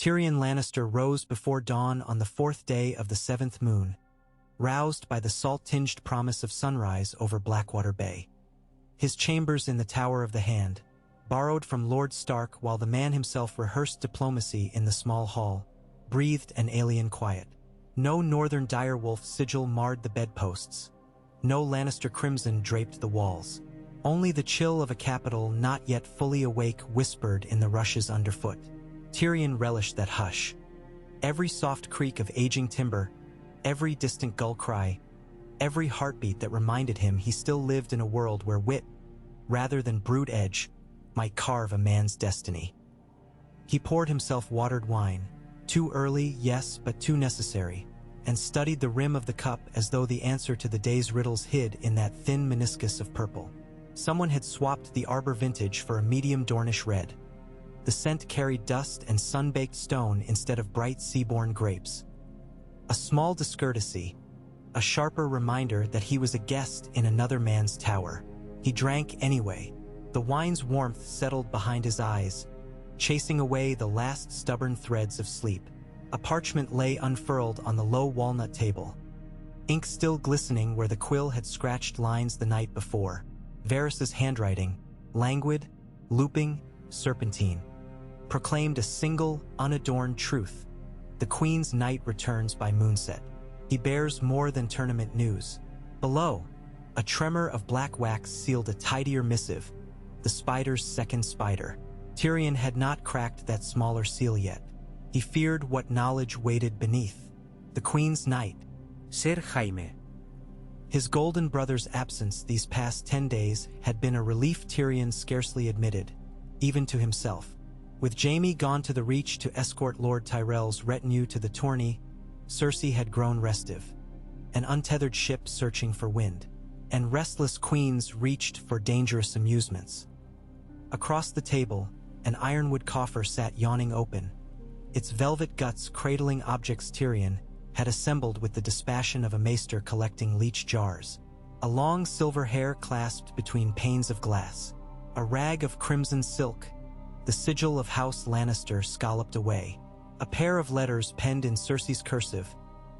Tyrion Lannister rose before dawn on the 4th day of the 7th moon, roused by the salt-tinged promise of sunrise over Blackwater Bay. His chambers in the Tower of the Hand, borrowed from Lord Stark while the man himself rehearsed diplomacy in the small hall, breathed an alien quiet. No northern direwolf sigil marred the bedposts. No Lannister crimson draped the walls. Only the chill of a capital not yet fully awake whispered in the rushes underfoot. Tyrion relished that hush. Every soft creak of aging timber, every distant gull cry, every heartbeat that reminded him he still lived in a world where wit, rather than brute edge, might carve a man's destiny. He poured himself watered wine, too early, yes, but too necessary, and studied the rim of the cup as though the answer to the day's riddles hid in that thin meniscus of purple. Someone had swapped the Arbor vintage for a medium Dornish red. The scent carried dust and sun-baked stone instead of bright sea-born grapes. A small discourtesy, a sharper reminder that he was a guest in another man's tower. He drank anyway. The wine's warmth settled behind his eyes, chasing away the last stubborn threads of sleep. A parchment lay unfurled on the low walnut table, ink still glistening where the quill had scratched lines the night before. Varys's handwriting, languid, looping, serpentine, proclaimed a single, unadorned truth. The Queen's knight returns by moonset. He bears more than tournament news. Below, a tremor of black wax sealed a tidier missive, the spider's second spider. Tyrion had not cracked that smaller seal yet. He feared what knowledge waited beneath. The Queen's knight, Sir Jaime. His golden brother's absence these past 10 days had been a relief Tyrion scarcely admitted, even to himself. With Jaime gone to the Reach to escort Lord Tyrell's retinue to the Tourney, Cersei had grown restive, an untethered ship searching for wind, and restless queens reached for dangerous amusements. Across the table, an ironwood coffer sat yawning open, its velvet guts cradling objects Tyrion had assembled with the dispassion of a maester collecting leech jars. A long silver hair clasped between panes of glass, a rag of crimson silk, the sigil of House Lannister scalloped away, a pair of letters penned in Cersei's cursive,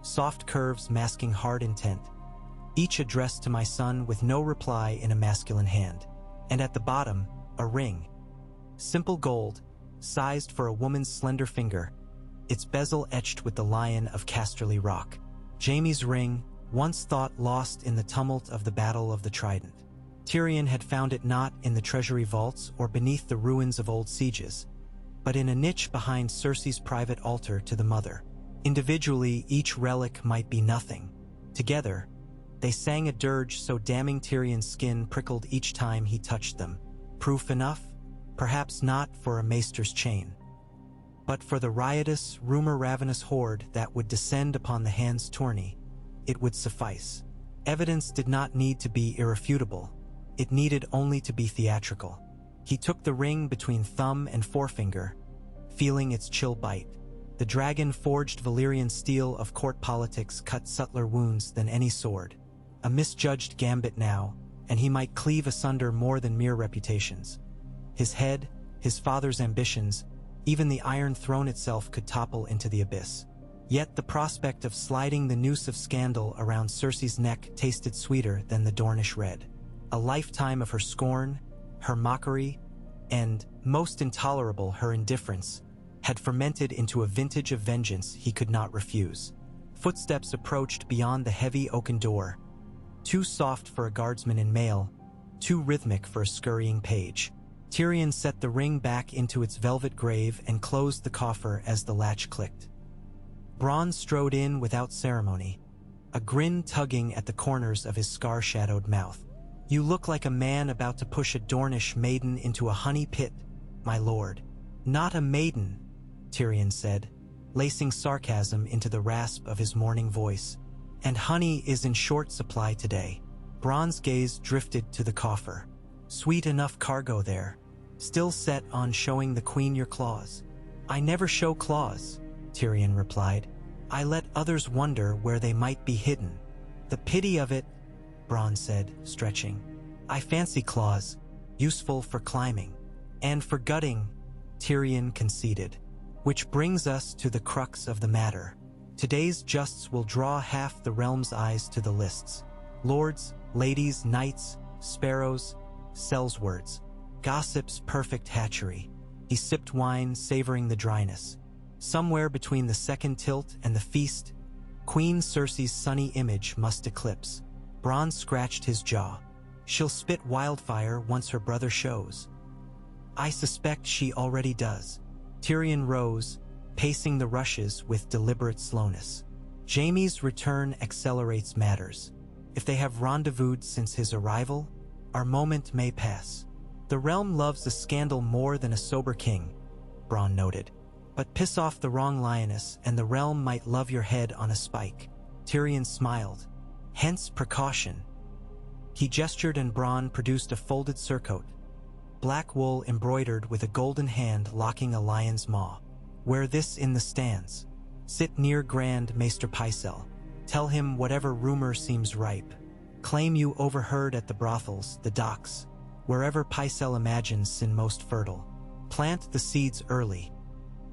soft curves masking hard intent, each addressed to my son with no reply in a masculine hand. And at the bottom, a ring. Simple gold, sized for a woman's slender finger, its bezel etched with the lion of Casterly Rock. Jaime's ring, once thought lost in the tumult of the Battle of the Trident. Tyrion had found it not in the treasury vaults or beneath the ruins of old sieges, but in a niche behind Cersei's private altar to the Mother. Individually, each relic might be nothing. Together, they sang a dirge so damning Tyrion's skin prickled each time he touched them. Proof enough? Perhaps not for a maester's chain, but for the riotous, rumor-ravenous horde that would descend upon the Hand's tourney, it would suffice. Evidence did not need to be irrefutable. It needed only to be theatrical. He took the ring between thumb and forefinger, feeling its chill bite. The dragon-forged Valyrian steel of court politics cut subtler wounds than any sword. A misjudged gambit now, and he might cleave asunder more than mere reputations. His head, his father's ambitions, even the Iron Throne itself could topple into the abyss. Yet the prospect of sliding the noose of scandal around Cersei's neck tasted sweeter than the Dornish red. A lifetime of her scorn, her mockery, and, most intolerable, her indifference, had fermented into a vintage of vengeance he could not refuse. Footsteps approached beyond the heavy oaken door, too soft for a guardsman in mail, too rhythmic for a scurrying page. Tyrion set the ring back into its velvet grave and closed the coffer as the latch clicked. Bronn strode in without ceremony, a grin tugging at the corners of his scar-shadowed mouth. "You look like a man about to push a Dornish maiden into a honey pit, my lord." "Not a maiden," Tyrion said, lacing sarcasm into the rasp of his morning voice. "And honey is in short supply today." Bronn's gaze drifted to the coffer. "Sweet enough cargo there. Still set on showing the Queen your claws?" "I never show claws," Tyrion replied. "I let others wonder where they might be hidden." "The pity of it," Bronn said, stretching. "I fancy claws, useful for climbing. And for gutting," Tyrion conceded. Which brings us to the crux of the matter. Today's justs will draw half the realm's eyes to the lists. Lords, ladies, knights, sparrows, sellswords. Gossip's perfect hatchery. He sipped wine, savoring the dryness. Somewhere between the second tilt and the feast, Queen Cersei's sunny image must eclipse. Bronn scratched his jaw. She'll spit wildfire once her brother shows. I suspect she already does. Tyrion rose, pacing the rushes with deliberate slowness. Jaime's return accelerates matters. If they have rendezvoused since his arrival, our moment may pass. The realm loves a scandal more than a sober king, Bronn noted. But piss off the wrong lioness and the realm might love your head on a spike. Tyrion smiled. Hence precaution. He gestured and Bronn produced a folded surcoat. Black wool embroidered with a golden hand locking a lion's maw. Wear this in the stands. Sit near Grand Maester Pycelle. Tell him whatever rumor seems ripe. Claim you overheard at the brothels, the docks, wherever Pycelle imagines sin most fertile. Plant the seeds early.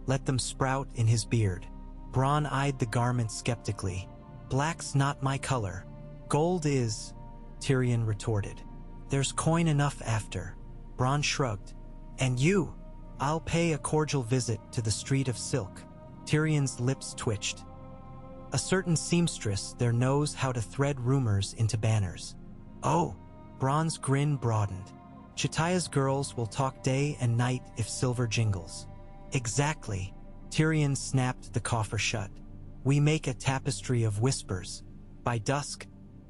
Let them sprout in his beard. Bronn eyed the garment skeptically. Black's not my color. Gold is, Tyrion retorted. There's coin enough after. Bronn shrugged. And you? I'll pay a cordial visit to the Street of Silk. Tyrion's lips twitched. A certain seamstress there knows how to thread rumors into banners. Oh, Bronn's grin broadened. Chitaya's girls will talk day and night if silver jingles. Exactly. Tyrion snapped the coffer shut. We make a tapestry of whispers. By dusk,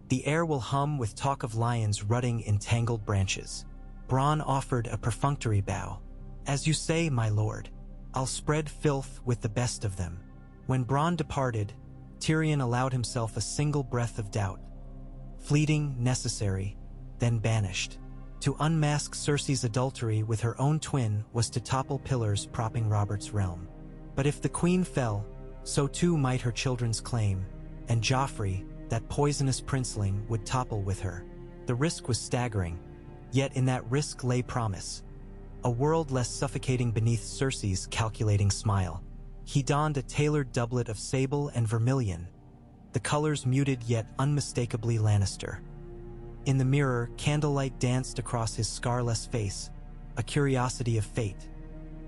the air will hum with talk of lions rutting in tangled branches. Bronn offered a perfunctory bow. As you say, my lord, I'll spread filth with the best of them. When Bronn departed, Tyrion allowed himself a single breath of doubt. Fleeting, necessary, then banished. To unmask Cersei's adultery with her own twin was to topple pillars propping Robert's realm. But if the queen fell, so too might her children's claim, and Joffrey, that poisonous princeling, would topple with her. The risk was staggering, yet in that risk lay promise. A world less suffocating beneath Cersei's calculating smile. He donned a tailored doublet of sable and vermilion, the colors muted yet unmistakably Lannister. In the mirror, candlelight danced across his scarless face, a curiosity of fate.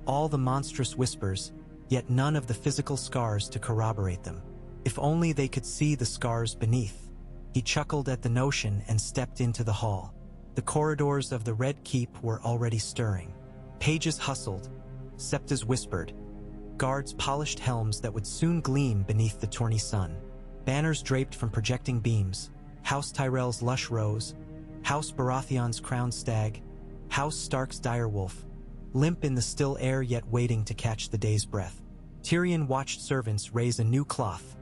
All the monstrous whispers, yet none of the physical scars to corroborate them. If only they could see the scars beneath. He chuckled at the notion and stepped into the hall. The corridors of the Red Keep were already stirring. Pages hustled, septas whispered, guards polished helms that would soon gleam beneath the Tourney sun. Banners draped from projecting beams, House Tyrell's lush rose, House Baratheon's crowned stag, House Stark's direwolf, limp in the still air yet waiting to catch the day's breath. Tyrion watched servants raise a new cloth,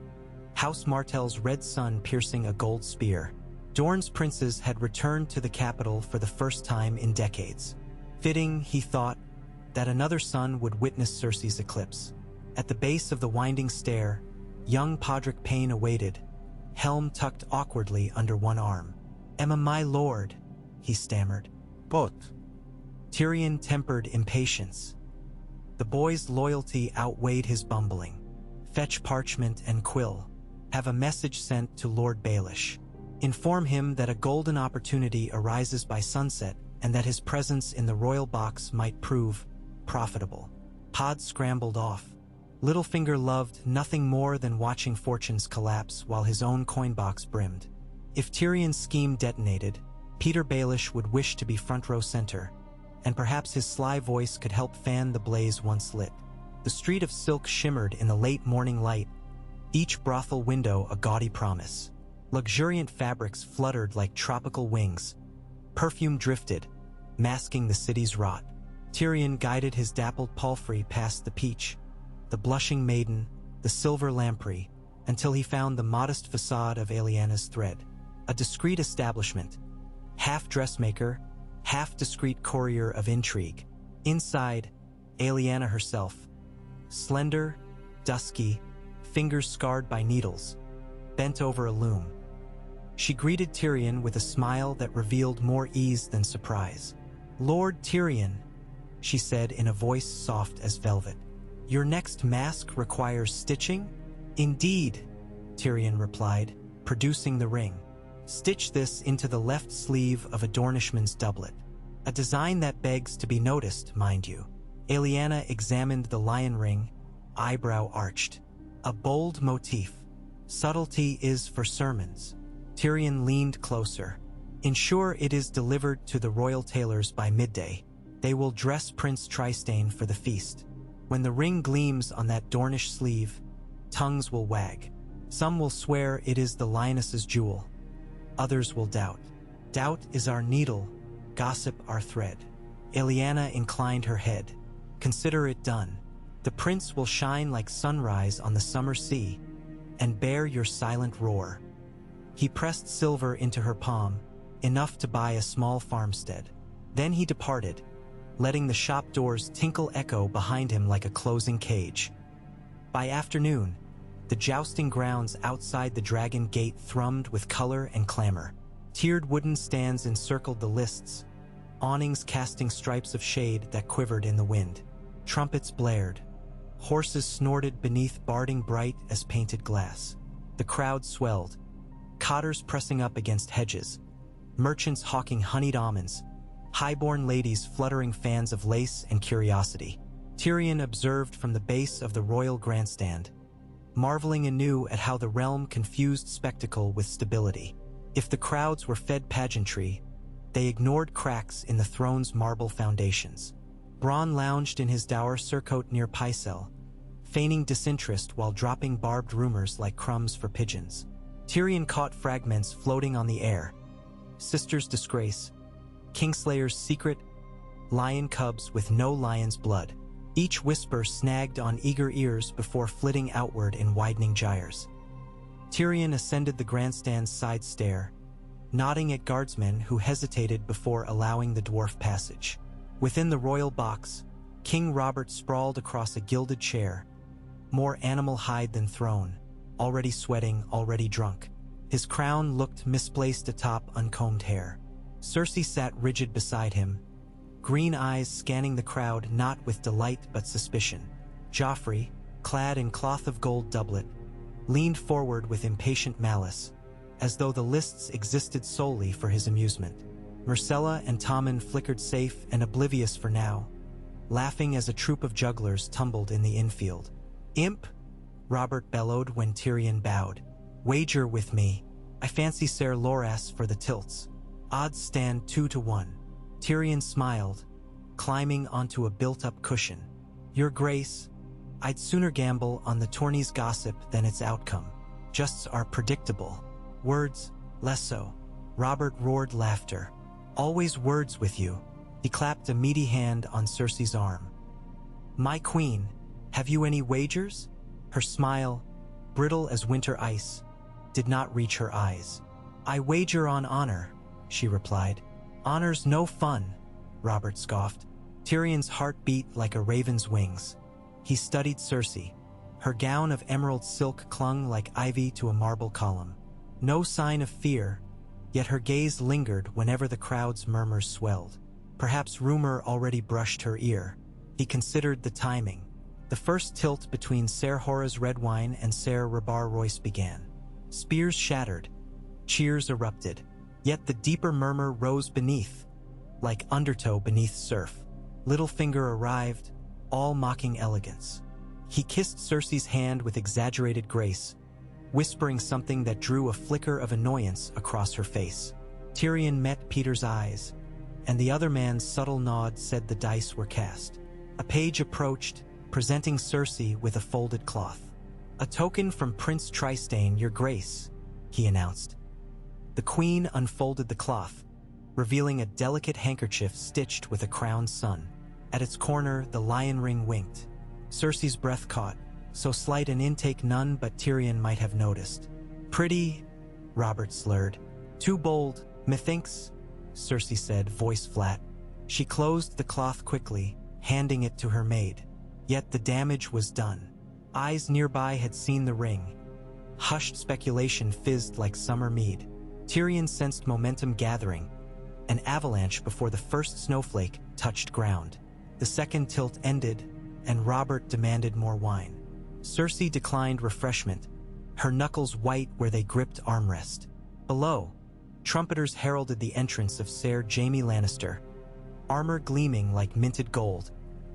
House Martell's red sun piercing a gold spear. Dorne's princes had returned to the capital for the first time in decades. Fitting, he thought, that another son would witness Cersei's eclipse. At the base of the winding stair, young Podrick Payne awaited, helm tucked awkwardly under one arm. "Emma, my lord," he stammered. "But..." Tyrion tempered impatience. The boy's loyalty outweighed his bumbling. "Fetch parchment and quill. Have a message sent to Lord Baelish. Inform him that a golden opportunity arises by sunset and that his presence in the royal box might prove profitable." Pod scrambled off. Littlefinger loved nothing more than watching fortunes collapse while his own coin box brimmed. If Tyrion's scheme detonated, Peter Baelish would wish to be front row center, and perhaps his sly voice could help fan the blaze once lit. The Street of Silk shimmered in the late morning light, each brothel window a gaudy promise. Luxuriant fabrics fluttered like tropical wings. Perfume drifted, masking the city's rot. Tyrion guided his dappled palfrey past the peach, the blushing maiden, the silver lamprey, until he found the modest facade of Aeliana's thread. A discreet establishment, half dressmaker, half discreet courier of intrigue. Inside, Aeliana herself, slender, dusky, fingers scarred by needles, bent over a loom. She greeted Tyrion with a smile that revealed more ease than surprise. "Lord Tyrion," she said in a voice soft as velvet. Your next mask requires stitching? Indeed, Tyrion replied, producing the ring. Stitch this into the left sleeve of a Dornishman's doublet. A design that begs to be noticed, mind you. Aeliana examined the lion ring, eyebrow arched. A bold motif. Subtlety is for sermons. Tyrion leaned closer. Ensure it is delivered to the royal tailors by midday. They will dress Prince Trystane for the feast. When the ring gleams on that Dornish sleeve, tongues will wag. Some will swear it is the lioness's jewel. Others will doubt. Doubt is our needle, gossip our thread. Aeliana inclined her head. Consider it done. The prince will shine like sunrise on the summer sea, and bear your silent roar. He pressed silver into her palm, enough to buy a small farmstead. Then he departed, letting the shop doors tinkle echo behind him like a closing cage. By afternoon, the jousting grounds outside the Dragon Gate thrummed with color and clamor. Tiered wooden stands encircled the lists, awnings casting stripes of shade that quivered in the wind. Trumpets blared. Horses snorted beneath barding bright as painted glass. The crowd swelled, cotters pressing up against hedges, merchants hawking honeyed almonds, highborn ladies fluttering fans of lace and curiosity. Tyrion observed from the base of the royal grandstand, marveling anew at how the realm confused spectacle with stability. If the crowds were fed pageantry, they ignored cracks in the throne's marble foundations. Bronn lounged in his dour surcoat near Pycelle, feigning disinterest while dropping barbed rumors like crumbs for pigeons. Tyrion caught fragments floating on the air. Sister's disgrace, Kingslayer's secret, lion cubs with no lion's blood. Each whisper snagged on eager ears before flitting outward in widening gyres. Tyrion ascended the grandstand's side stair, nodding at guardsmen who hesitated before allowing the dwarf passage. Within the royal box, King Robert sprawled across a gilded chair, more animal hide than throne, already sweating, already drunk. His crown looked misplaced atop uncombed hair. Cersei sat rigid beside him, green eyes scanning the crowd not with delight but suspicion. Joffrey, clad in cloth of gold doublet, leaned forward with impatient malice, as though the lists existed solely for his amusement. Myrcella and Tommen flickered safe and oblivious for now, laughing as a troop of jugglers tumbled in the infield. "Imp," Robert bellowed when Tyrion bowed. "Wager with me. I fancy Ser Loras for the tilts. Odds stand 2-1. Tyrion smiled, climbing onto a built-up cushion. "Your Grace, I'd sooner gamble on the Tourney's gossip than its outcome. Justs are predictable. Words, less so." Robert roared laughter. "Always words with you." He clapped a meaty hand on Cersei's arm. "My queen, have you any wagers?" Her smile, brittle as winter ice, did not reach her eyes. "I wager on honor," she replied. "Honor's no fun," Robert scoffed. Tyrion's heart beat like a raven's wings. He studied Cersei. Her gown of emerald silk clung like ivy to a marble column. No sign of fear, yet her gaze lingered whenever the crowd's murmurs swelled. Perhaps rumor already brushed her ear. He considered the timing. The first tilt between Ser Hora's red wine and Ser Rabar Royce began. Spears shattered. Cheers erupted. Yet the deeper murmur rose beneath, like undertow beneath surf. Littlefinger arrived, all mocking elegance. He kissed Cersei's hand with exaggerated grace, whispering something that drew a flicker of annoyance across her face. Tyrion met Peter's eyes, and the other man's subtle nod said the dice were cast. A page approached, presenting Cersei with a folded cloth. "A token from Prince Trystane, Your Grace," he announced. The queen unfolded the cloth, revealing a delicate handkerchief stitched with a crowned sun. At its corner, the lion ring winked. Cersei's breath caught, so slight an intake none but Tyrion might have noticed. "Pretty," Robert slurred. "Too bold, methinks," Cersei said, voice flat. She closed the cloth quickly, handing it to her maid. Yet the damage was done. Eyes nearby had seen the ring. Hushed speculation fizzed like summer mead. Tyrion sensed momentum gathering, an avalanche before the first snowflake touched ground. The second tilt ended, and Robert demanded more wine. Cersei declined refreshment, her knuckles white where they gripped armrest. Below, trumpeters heralded the entrance of Ser Jaime Lannister, armor gleaming like minted gold,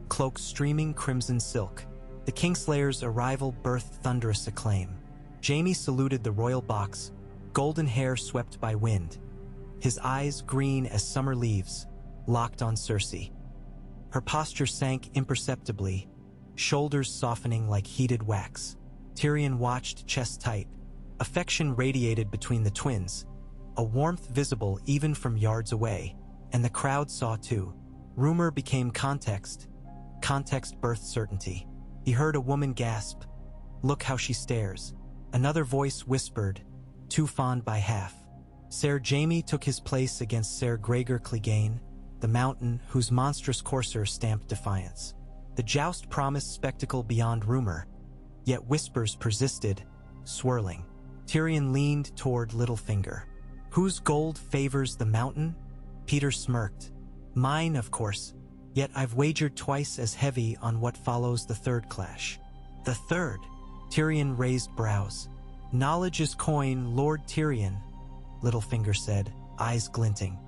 cloak streaming crimson silk. The Kingslayer's arrival birthed thunderous acclaim. Jaime saluted the royal box, golden hair swept by wind, his eyes green as summer leaves, locked on Cersei. Her posture sank imperceptibly, shoulders softening like heated wax. Tyrion watched, chest tight. Affection radiated between the twins, a warmth visible even from yards away, and the crowd saw too. Rumor became context. Context birthed certainty. He heard a woman gasp, "Look how she stares." Another voice whispered, "Too fond by half." Ser Jaime took his place against Ser Gregor Clegane, the mountain whose monstrous courser stamped defiance. The joust promised spectacle beyond rumor, yet whispers persisted, swirling. Tyrion leaned toward Littlefinger. "Whose gold favors the mountain?" Peter smirked. "Mine, of course, yet I've wagered twice as heavy on what follows the third clash." "The third?" Tyrion raised brows. "Knowledge is coin, Lord Tyrion," Littlefinger said, eyes glinting.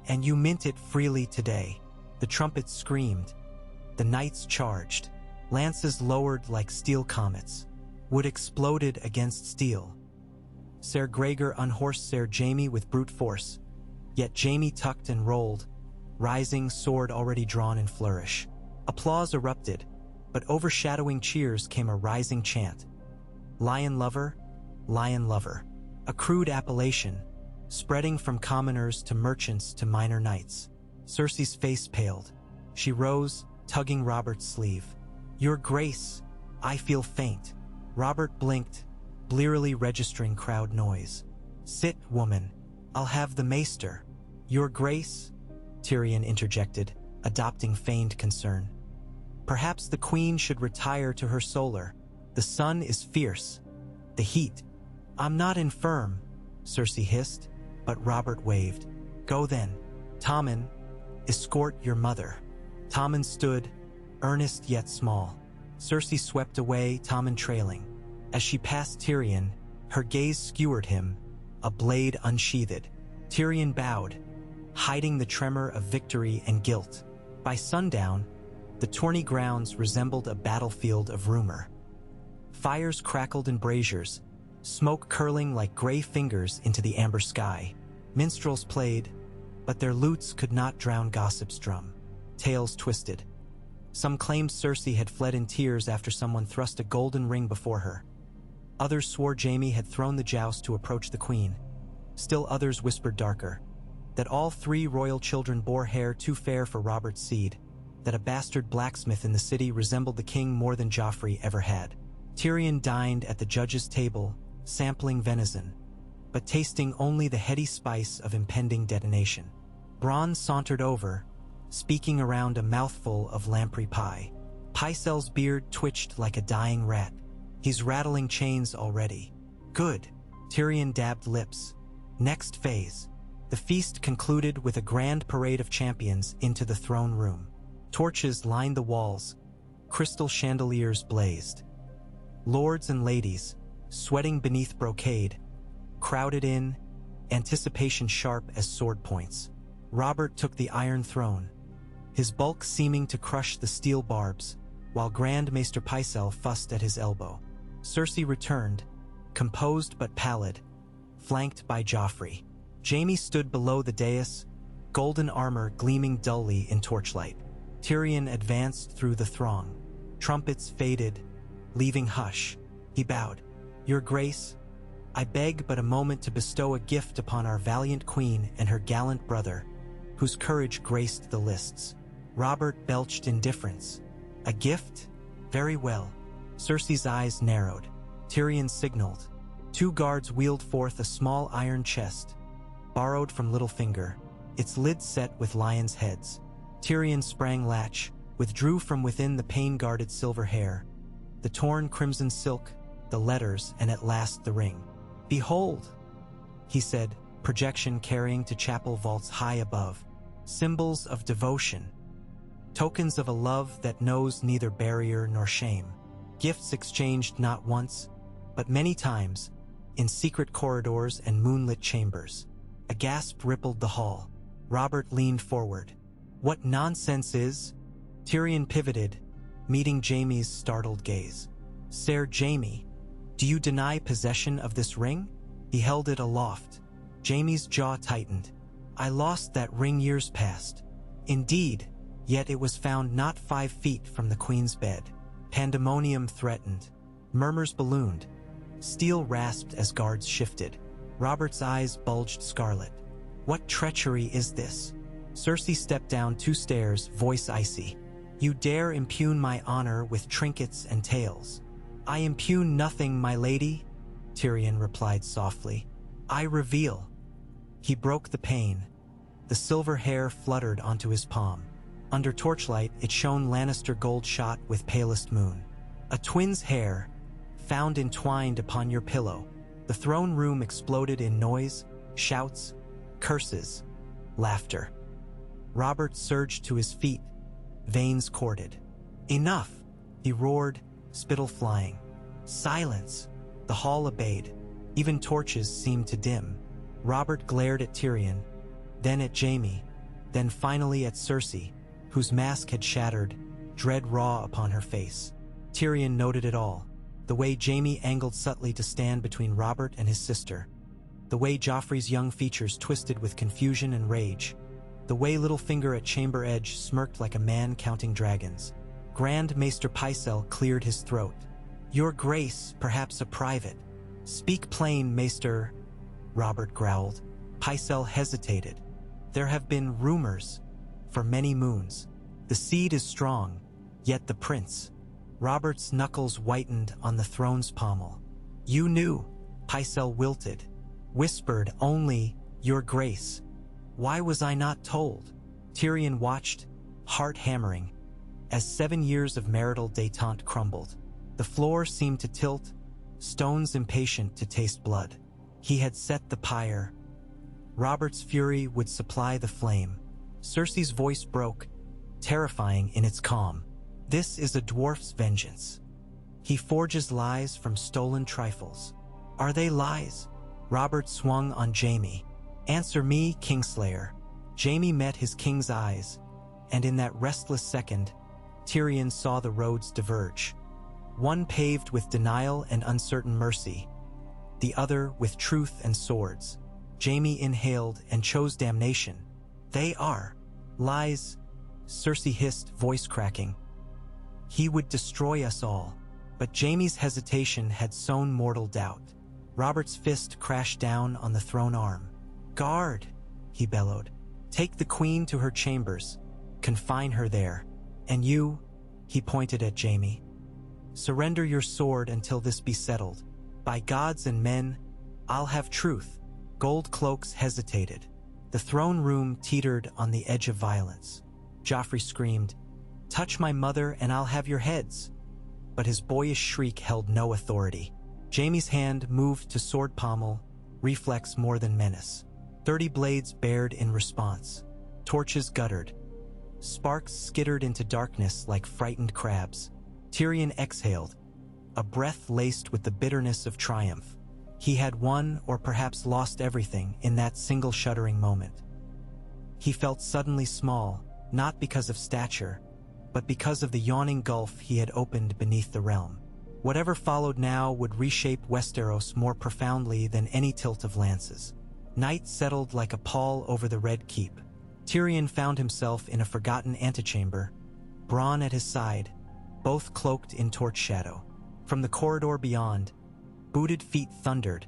"And you mint it freely today." The trumpets screamed. The knights charged. Lances lowered like steel comets. Wood exploded against steel. Ser Gregor unhorsed Ser Jaime with brute force, yet Jaime tucked and rolled, rising sword already drawn in flourish. Applause erupted, but overshadowing cheers came a rising chant. "Lion lover, lion lover," a crude appellation, spreading from commoners to merchants to minor knights. Cersei's face paled. She rose, tugging Robert's sleeve. "Your Grace, I feel faint." Robert blinked, blearily registering crowd noise. "Sit, woman. I'll have the maester." "Your Grace?" Tyrion interjected, adopting feigned concern. "Perhaps the queen should retire to her solar. The sun is fierce. The heat." "I'm not infirm," Cersei hissed, but Robert waved. "Go then. Tommen, escort your mother." Tommen stood, earnest yet small. Cersei swept away, Tommen trailing. As she passed Tyrion, her gaze skewered him, a blade unsheathed. Tyrion bowed, hiding the tremor of victory and guilt. By sundown, the Tourney grounds resembled a battlefield of rumor. Fires crackled in braziers, smoke curling like gray fingers into the amber sky. Minstrels played, but their lutes could not drown gossip's drum. Tales twisted. Some claimed Cersei had fled in tears after someone thrust a golden ring before her. Others swore Jaime had thrown the joust to approach the queen. Still others whispered darker, that all three royal children bore hair too fair for Robert's seed, that a bastard blacksmith in the city resembled the king more than Joffrey ever had. Tyrion dined at the judge's table, sampling venison, but tasting only the heady spice of impending detonation. Bronn sauntered over, speaking around a mouthful of lamprey pie. Pycelle's beard twitched like a dying rat. "He's rattling chains already." "Good." Tyrion dabbed lips. Next phase. The feast concluded with a grand parade of champions into the throne room. Torches lined the walls. Crystal chandeliers blazed. Lords and ladies, sweating beneath brocade, crowded in, anticipation sharp as sword points. Robert took the Iron Throne, his bulk seeming to crush the steel barbs, while Grand Maester Pycelle fussed at his elbow. Cersei returned, composed but pallid, flanked by Joffrey. Jaime stood below the dais, golden armor gleaming dully in torchlight. Tyrion advanced through the throng. Trumpets faded, leaving hush. He bowed. "Your Grace, I beg but a moment to bestow a gift upon our valiant queen and her gallant brother, whose courage graced the lists." Robert belched indifference. "A gift? Very well." Cersei's eyes narrowed. Tyrion signaled. Two guards wheeled forth a small iron chest, borrowed from Littlefinger, its lid set with lions' heads. Tyrion sprang latch, withdrew from within the pain-guarded silver hair, the torn crimson silk, the letters, and at last the ring. "Behold," he said, projection carrying to chapel vaults high above. "Symbols of devotion." tokens of a love that knows neither barrier nor shame. Gifts exchanged not once, but many times, in secret corridors and moonlit chambers. A gasp rippled the hall. Robert leaned forward. "What nonsense is?" Tyrion pivoted, meeting Jaime's startled gaze. "Sir Jaime, do you deny possession of this ring?" He held it aloft. Jaime's jaw tightened. "I lost that ring years past." "Indeed, yet it was found not 5 feet from the queen's bed." Pandemonium threatened. Murmurs ballooned. Steel rasped as guards shifted. Robert's eyes bulged scarlet. "What treachery is this?" Cersei stepped down 2 stairs, voice icy. "You dare impugn my honor with trinkets and tales." "I impugn nothing, my lady," Tyrion replied softly. "I reveal." He broke the pane. The silver hair fluttered onto his palm. Under torchlight, it shone Lannister gold shot with palest moon. "A twin's hair, found entwined upon your pillow." The throne room exploded in noise, shouts, curses, laughter. Robert surged to his feet, veins corded. "Enough!" he roared, spittle flying. "Silence!" The hall obeyed. Even torches seemed to dim. Robert glared at Tyrion, then at Jaime, then finally at Cersei, whose mask had shattered, dread raw upon her face. Tyrion noted it all. The way Jaime angled subtly to stand between Robert and his sister. The way Joffrey's young features twisted with confusion and rage. The way Littlefinger at chamber edge smirked like a man counting dragons. Grand Maester Pycelle cleared his throat. "Your Grace, perhaps a private." "Speak plain, Maester," Robert growled. Pycelle hesitated. "There have been rumors for many moons. The seed is strong, yet the prince." Robert's knuckles whitened on the throne's pommel. "You knew," Pycelle wilted. Whispered only, "Your Grace." "Why was I not told?" Tyrion watched, heart hammering, as 7 years of marital détente crumbled. The floor seemed to tilt, stones impatient to taste blood. He had set the pyre. Robert's fury would supply the flame. Cersei's voice broke, terrifying in its calm. "This is a dwarf's vengeance. He forges lies from stolen trifles." "Are they lies?" Robert swung on Jaime. "Answer me, Kingslayer." Jaime met his king's eyes, and in that restless second, Tyrion saw the roads diverge. One paved with denial and uncertain mercy, the other with truth and swords. Jaime inhaled and chose damnation. "They are lies," Cersei hissed, voice cracking. "He would destroy us all." But Jaime's hesitation had sown mortal doubt. Robert's fist crashed down on the throne arm. "Guard," he bellowed. "Take the queen to her chambers. Confine her there. And you," he pointed at Jaime, "surrender your sword until this be settled. By gods and men, I'll have truth." Gold cloaks hesitated. The throne room teetered on the edge of violence. Joffrey screamed, "Touch my mother and I'll have your heads." But his boyish shriek held no authority. Jaime's hand moved to sword pommel, reflex more than menace. 30 blades bared in response. Torches guttered. Sparks skittered into darkness like frightened crabs. Tyrion exhaled, a breath laced with the bitterness of triumph. He had won or perhaps lost everything in that single shuddering moment. He felt suddenly small, not because of stature, but because of the yawning gulf he had opened beneath the realm. Whatever followed now would reshape Westeros more profoundly than any tilt of lances. Night settled like a pall over the Red Keep. Tyrion found himself in a forgotten antechamber, Bronn at his side, both cloaked in torch shadow. From the corridor beyond, booted feet thundered,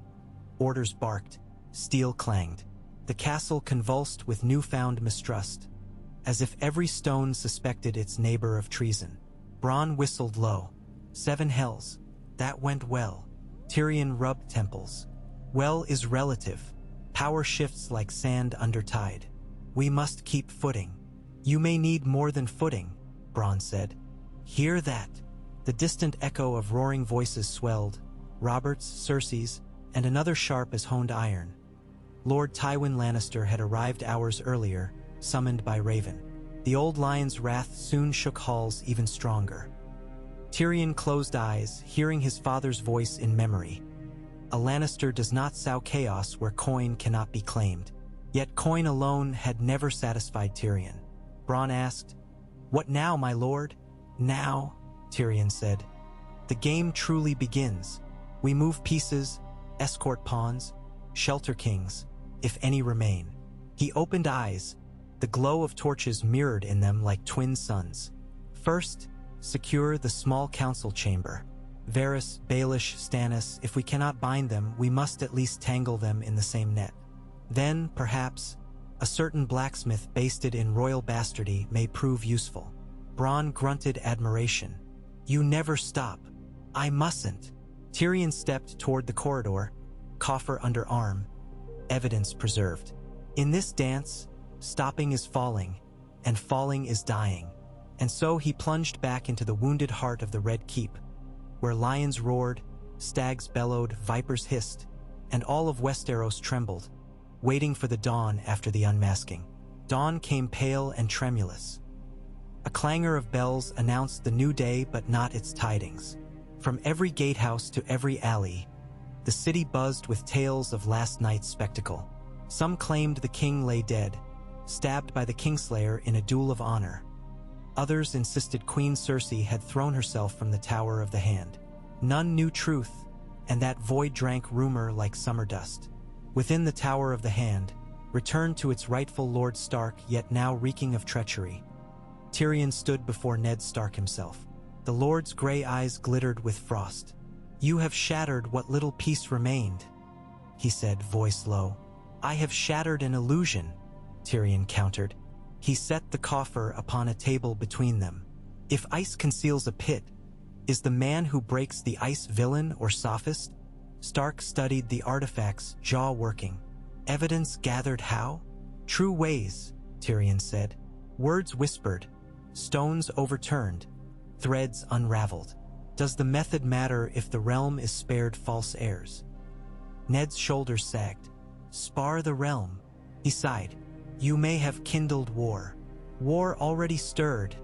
orders barked, steel clanged. The castle convulsed with newfound mistrust, as if every stone suspected its neighbor of treason. Bronn whistled low. 7 hells. That went well. Tyrion rubbed temples. Well is relative. Power shifts like sand under tide. We must keep footing. You may need more than footing, Bronn said. Hear that? The distant echo of roaring voices swelled, Robert's, Cersei's, and another sharp as honed iron. Lord Tywin Lannister had arrived hours earlier, summoned by Raven. The old lion's wrath soon shook halls even stronger. Tyrion closed eyes, hearing his father's voice in memory. A Lannister does not sow chaos where coin cannot be claimed. Yet coin alone had never satisfied Tyrion. Bronn asked, "What now, my lord?" "Now," Tyrion said, "the game truly begins. We move pieces, escort pawns, shelter kings, if any remain." He opened eyes, the glow of torches mirrored in them like twin suns. "First, secure the small council chamber. Varys, Baelish, Stannis, if we cannot bind them, we must at least tangle them in the same net. Then, perhaps, a certain blacksmith basted in royal bastardy may prove useful." Bronn grunted admiration. "You never stop." "I mustn't." Tyrion stepped toward the corridor, coffer under arm, evidence preserved. In this dance, stopping is falling, and falling is dying. And so he plunged back into the wounded heart of the Red Keep, where lions roared, stags bellowed, vipers hissed, and all of Westeros trembled, waiting for the dawn after the unmasking. Dawn came pale and tremulous. A clangor of bells announced the new day, but not its tidings. From every gatehouse to every alley, the city buzzed with tales of last night's spectacle. Some claimed the king lay dead, stabbed by the Kingslayer in a duel of honor. Others insisted Queen Cersei had thrown herself from the Tower of the Hand. None knew truth, and that void drank rumor like summer dust. Within the Tower of the Hand, returned to its rightful Lord Stark, yet now reeking of treachery, Tyrion stood before Ned Stark himself. The Lord's gray eyes glittered with frost. "You have shattered what little peace remained," he said, voice low. "I have shattered an illusion," Tyrion countered. He set the coffer upon a table between them. "If ice conceals a pit, is the man who breaks the ice villain or sophist?" Stark studied the artifacts, jaw working. "Evidence gathered how?" "True ways," Tyrion said. "Words whispered, stones overturned, threads unraveled. Does the method matter if the realm is spared false heirs?" Ned's shoulders sagged. "Spar the realm," he sighed. "You may have kindled war." "War already stirred,"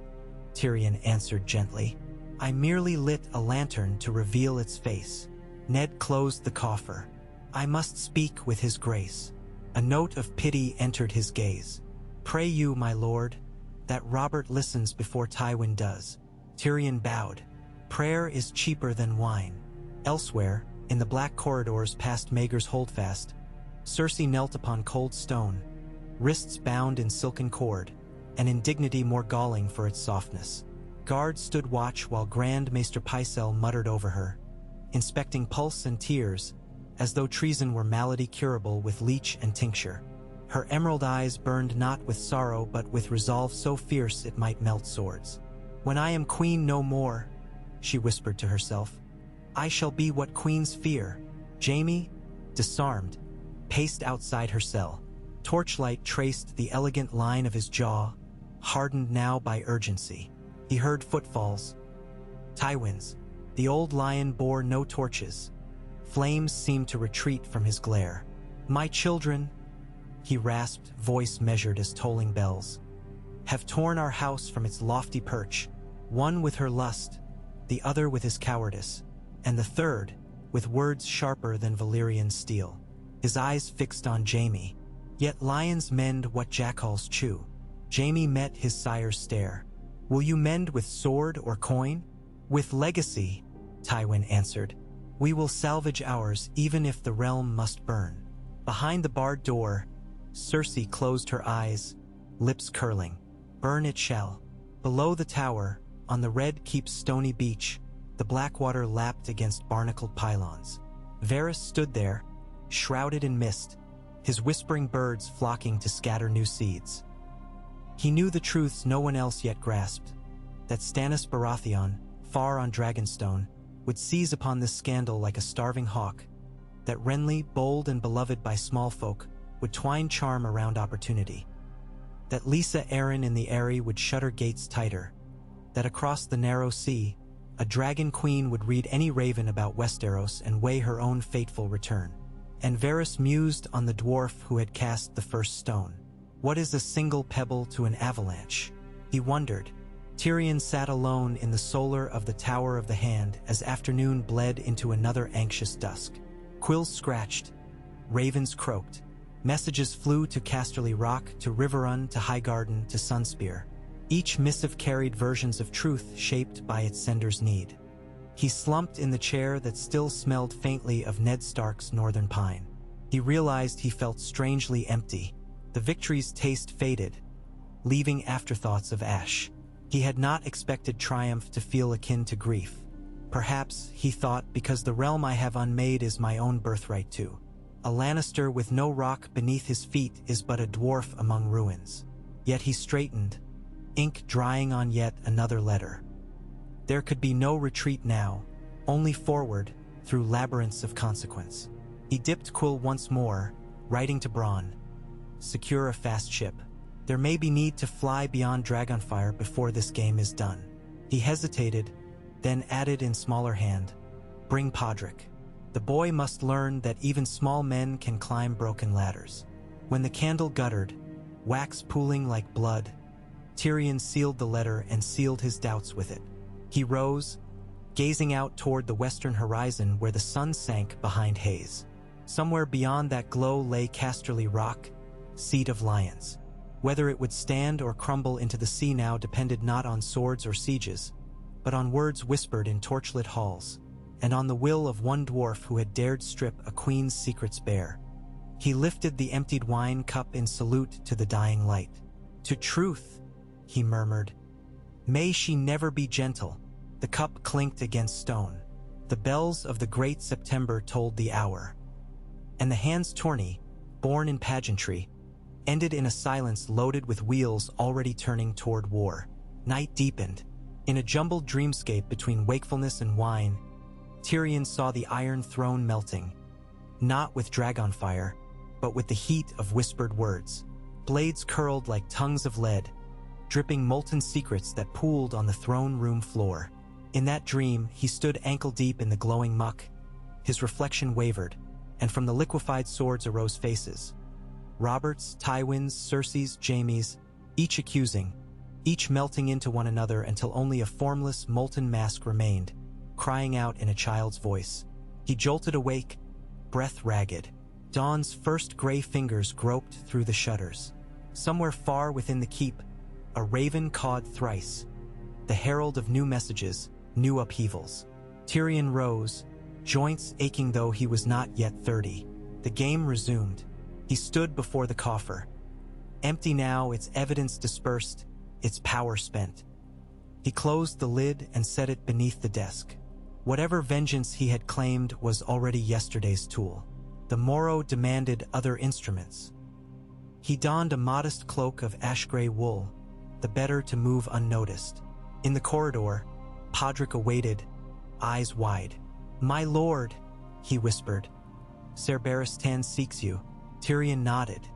Tyrion answered gently. "I merely lit a lantern to reveal its face." Ned closed the coffer. "I must speak with his grace." A note of pity entered his gaze. "Pray you, my lord, that Robert listens before Tywin does." Tyrion bowed. "Prayer is cheaper than wine." Elsewhere, in the black corridors past Maegor's holdfast, Cersei knelt upon cold stone, wrists bound in silken cord, an indignity more galling for its softness. Guards stood watch while Grand Maester Pycelle muttered over her, inspecting pulse and tears, as though treason were malady curable with leech and tincture. Her emerald eyes burned not with sorrow but with resolve so fierce it might melt swords. "When I am queen no more," she whispered to herself, "I shall be what queens fear." Jaime, disarmed, paced outside her cell. Torchlight traced the elegant line of his jaw, hardened now by urgency. He heard footfalls. Tywin's. The old lion bore no torches. Flames seemed to retreat from his glare. "My children," he rasped, voice measured as tolling bells, "have torn our house from its lofty perch, one with her lust, the other with his cowardice, and the third with words sharper than Valyrian steel." His eyes fixed on Jaime. "Yet lions mend what jackals chew." Jaime met his sire's stare. "Will you mend with sword or coin?" "With legacy," Tywin answered. "We will salvage ours even if the realm must burn." Behind the barred door, Cersei closed her eyes, lips curling. "Burn it shall." Below the tower, on the Red Keep's stony beach, the Blackwater lapped against barnacled pylons. Varys stood there, shrouded in mist, his whispering birds flocking to scatter new seeds. He knew the truths no one else yet grasped, that Stannis Baratheon, far on Dragonstone, would seize upon this scandal like a starving hawk, that Renly, bold and beloved by small folk, would twine charm around opportunity, that Lysa Arryn in the Eyrie would shut her gates tighter, that across the narrow sea, a dragon queen would read any raven about Westeros and weigh her own fateful return. And Varys mused on the dwarf who had cast the first stone. What is a single pebble to an avalanche? He wondered. Tyrion sat alone in the solar of the Tower of the Hand as afternoon bled into another anxious dusk. Quills scratched, ravens croaked. Messages flew to Casterly Rock, to Riverrun, to Highgarden, to Sunspear. Each missive carried versions of truth shaped by its sender's need. He slumped in the chair that still smelled faintly of Ned Stark's northern pine. He realized he felt strangely empty. The victory's taste faded, leaving afterthoughts of ash. He had not expected triumph to feel akin to grief. Perhaps, he thought, because the realm I have unmade is my own birthright too. A Lannister with no rock beneath his feet is but a dwarf among ruins. Yet he straightened, ink drying on yet another letter. There could be no retreat now, only forward, through labyrinths of consequence. He dipped quill once more, writing to Bronn. Secure a fast ship. There may be need to fly beyond Dragonfire before this game is done. He hesitated, then added in smaller hand, bring Podrick. The boy must learn that even small men can climb broken ladders. When the candle guttered, wax pooling like blood, Tyrion sealed the letter and sealed his doubts with it. He rose, gazing out toward the western horizon where the sun sank behind haze. Somewhere beyond that glow lay Casterly Rock, seat of lions. Whether it would stand or crumble into the sea now depended not on swords or sieges, but on words whispered in torchlit halls, and on the will of one dwarf who had dared strip a queen's secrets bare. He lifted the emptied wine cup in salute to the dying light. To truth, he murmured. May she never be gentle. The cup clinked against stone. The bells of the great September told the hour. And the hand's Tourney, born in pageantry, ended in a silence loaded with wheels already turning toward war. Night deepened. In a jumbled dreamscape between wakefulness and wine, Tyrion saw the Iron Throne melting, not with dragonfire, but with the heat of whispered words. Blades curled like tongues of lead, dripping molten secrets that pooled on the throne room floor. In that dream, he stood ankle-deep in the glowing muck. His reflection wavered, and from the liquefied swords arose faces. Robert's, Tywin's, Cersei's, Jaime's, each accusing, each melting into one another until only a formless, molten mask remained, crying out in a child's voice. He jolted awake, breath ragged. Dawn's first gray fingers groped through the shutters. Somewhere far within the keep, a raven cawed thrice, the herald of new messages, new upheavals. Tyrion rose, joints aching though he was not yet 30. The game resumed. He stood before the coffer. Empty now, its evidence dispersed, its power spent. He closed the lid and set it beneath the desk. Whatever vengeance he had claimed was already yesterday's tool. The morrow demanded other instruments. He donned a modest cloak of ash-gray wool, the better to move unnoticed. In the corridor, Podrick awaited, eyes wide. "My lord," he whispered. "Ser Barristan seeks you." Tyrion nodded.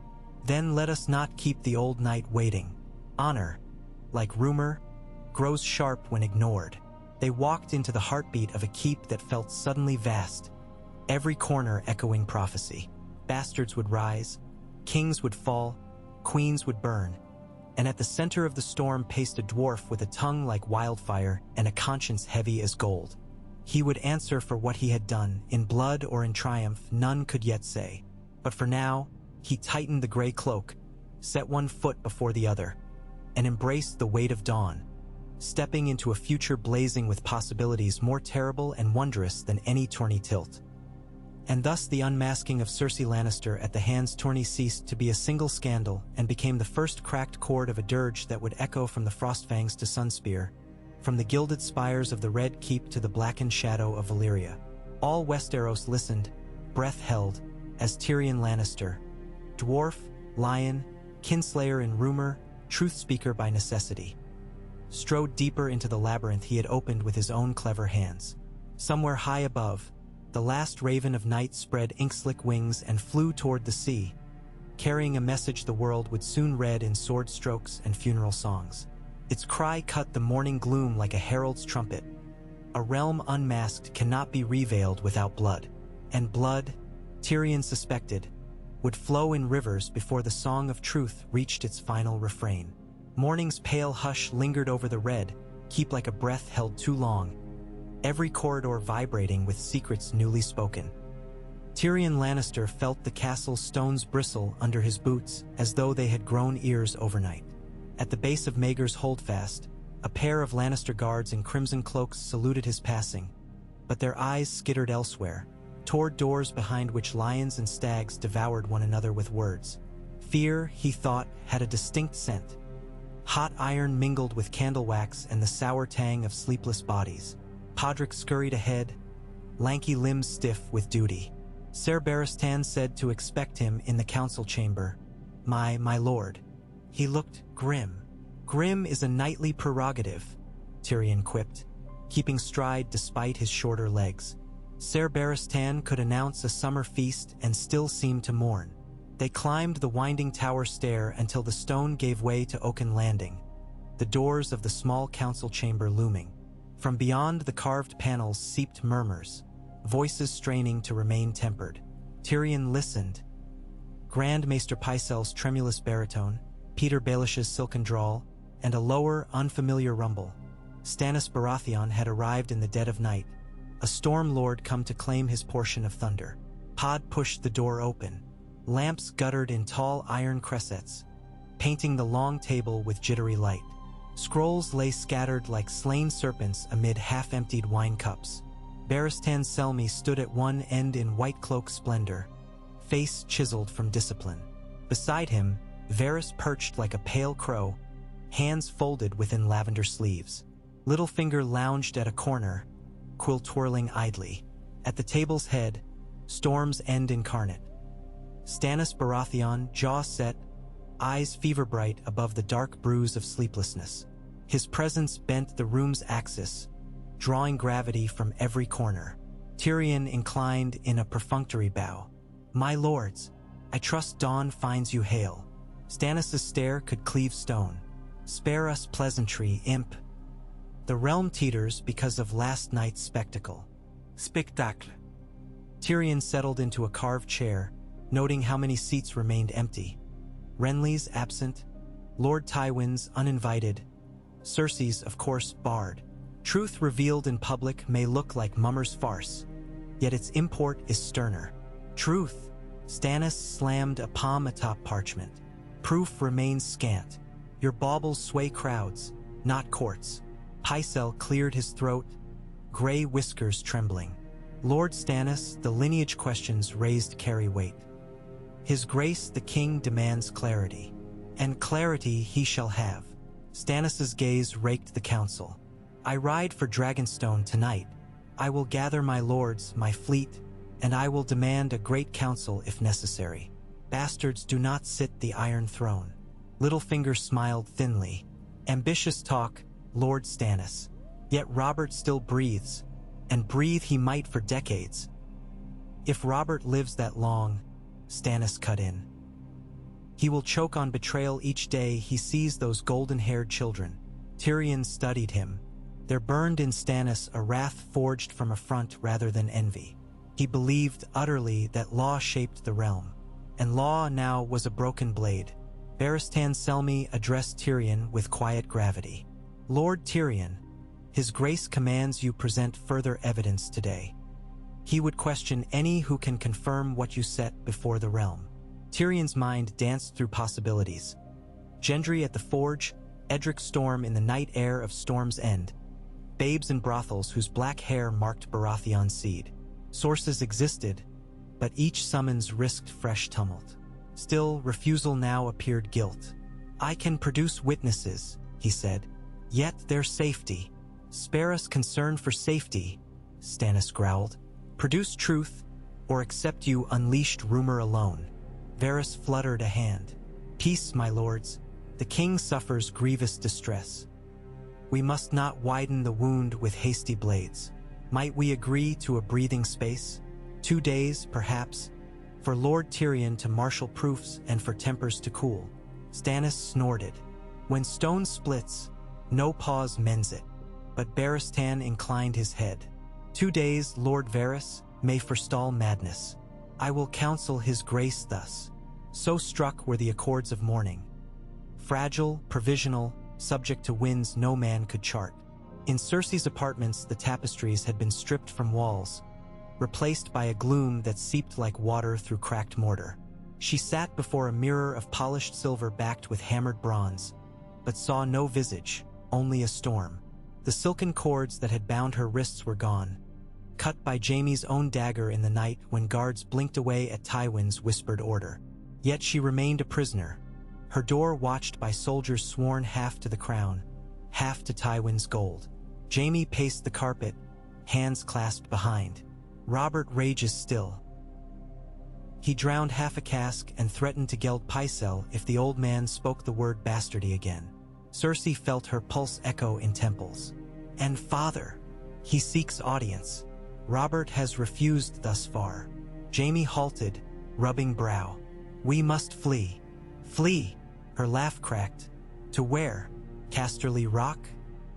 "Then let us not keep the old knight waiting. Honor, like rumor, grows sharp when ignored." They walked into the heartbeat of a keep that felt suddenly vast, every corner echoing prophecy. Bastards would rise, kings would fall, queens would burn, and at the center of the storm paced a dwarf with a tongue like wildfire and a conscience heavy as gold. He would answer for what he had done, in blood or in triumph, none could yet say. But for now, he tightened the gray cloak, set one foot before the other, and embraced the weight of dawn, stepping into a future blazing with possibilities more terrible and wondrous than any tourney tilt. And thus the unmasking of Cersei Lannister at the Hand's Tourney ceased to be a single scandal and became the first cracked chord of a dirge that would echo from the Frostfangs to Sunspear, from the gilded spires of the Red Keep to the blackened shadow of Valyria. All Westeros listened, breath held, as Tyrion Lannister, dwarf, lion, kinslayer in rumor, truth speaker by necessity, strode deeper into the labyrinth he had opened with his own clever hands. Somewhere high above, the last raven of night spread ink-slick wings and flew toward the sea, carrying a message the world would soon read in sword strokes and funeral songs. Its cry cut the morning gloom like a herald's trumpet. A realm unmasked cannot be revealed without blood, and blood, Tyrion suspected, would flow in rivers before the song of truth reached its final refrain. Morning's pale hush lingered over the red, keep like a breath held too long, every corridor vibrating with secrets newly spoken. Tyrion Lannister felt the castle's stones bristle under his boots as though they had grown ears overnight. At the base of Maegor's holdfast, a pair of Lannister guards in crimson cloaks saluted his passing, but their eyes skittered elsewhere, toward doors behind which lions and stags devoured one another with words. Fear, he thought, had a distinct scent. Hot iron mingled with candle wax and the sour tang of sleepless bodies. Podrick scurried ahead, lanky limbs stiff with duty. Ser Barristan said to expect him in the council chamber. My lord. He looked grim. Grim is a knightly prerogative, Tyrion quipped, keeping stride despite his shorter legs. Ser Barristan could announce a summer feast and still seem to mourn. They climbed the winding tower stair until the stone gave way to oaken landing, the doors of the small council chamber looming. From beyond the carved panels seeped murmurs, voices straining to remain tempered. Tyrion listened. Grand Maester Pycelle's tremulous baritone, Peter Baelish's silken drawl, and a lower, unfamiliar rumble. Stannis Baratheon had arrived in the dead of night, a storm lord come to claim his portion of thunder. Pod pushed the door open. Lamps guttered in tall iron cressets, painting the long table with jittery light. Scrolls lay scattered like slain serpents amid half-emptied wine cups. Barristan Selmy stood at one end in white cloak splendor, face chiseled from discipline. Beside him, Varys perched like a pale crow, hands folded within lavender sleeves. Littlefinger lounged at a corner, quill twirling idly. At the table's head, Storm's End incarnate. Stannis Baratheon, jaw set, eyes fever-bright above the dark bruise of sleeplessness. His presence bent the room's axis, drawing gravity from every corner. Tyrion inclined in a perfunctory bow. My lords, I trust dawn finds you hale. Stannis' stare could cleave stone. Spare us pleasantry, imp. The realm teeters because of last night's spectacle. Spectacle. Tyrion settled into a carved chair, noting how many seats remained empty. Renly's absent, Lord Tywin's uninvited, Cersei's, of course, barred. Truth revealed in public may look like Mummer's farce, yet its import is sterner. Truth, Stannis slammed a palm atop parchment. Proof remains scant. Your baubles sway crowds, not courts. Pycelle cleared his throat, gray whiskers trembling. Lord Stannis, the lineage questions raised carry weight. His grace the king demands clarity, and clarity he shall have. Stannis' gaze raked the council. I ride for Dragonstone tonight. I will gather my lords, my fleet, and I will demand a great council if necessary. Bastards do not sit the Iron Throne. Littlefinger smiled thinly. Ambitious talk, Lord Stannis. Yet Robert still breathes, and breathe he might for decades. If Robert lives that long, Stannis cut in. He will choke on betrayal each day he sees those golden-haired children. Tyrion studied him. There burned in Stannis a wrath forged from affront rather than envy. He believed utterly that law shaped the realm, and law now was a broken blade. Barristan Selmy addressed Tyrion with quiet gravity. Lord Tyrion, his grace commands you present further evidence today. He would question any who can confirm what you set before the realm. Tyrion's mind danced through possibilities. Gendry at the forge, Edric Storm in the night air of Storm's End, babes in brothels whose black hair marked Baratheon's seed. Sources existed, but each summons risked fresh tumult. Still, refusal now appeared guilt. I can produce witnesses, he said, yet their safety. Spare us concern for safety, Stannis growled. Produce truth, or accept you unleashed rumor alone. Varys fluttered a hand. Peace, my lords. The king suffers grievous distress. We must not widen the wound with hasty blades. Might we agree to a breathing space? 2 days, perhaps, for Lord Tyrion to marshal proofs and for tempers to cool. Stannis snorted. When stone splits, no pause mends it. But Barristan inclined his head. 2 days, Lord Varys, may forestall madness. I will counsel his grace thus. So struck were the accords of mourning. Fragile, provisional, subject to winds no man could chart. In Cersei's apartments, the tapestries had been stripped from walls, replaced by a gloom that seeped like water through cracked mortar. She sat before a mirror of polished silver backed with hammered bronze, but saw no visage, only a storm. The silken cords that had bound her wrists were gone, cut by Jaime's own dagger in the night when guards blinked away at Tywin's whispered order. Yet she remained a prisoner, her door watched by soldiers sworn half to the crown, half to Tywin's gold. Jaime paced the carpet, hands clasped behind. Robert rages still. He drowned half a cask and threatened to geld Pycelle if the old man spoke the word bastardy again. Cersei felt her pulse echo in temples. And father, he seeks audience. Robert has refused thus far. Jaime halted, rubbing brow. We must flee. Flee! Her laugh cracked. To where? Casterly Rock?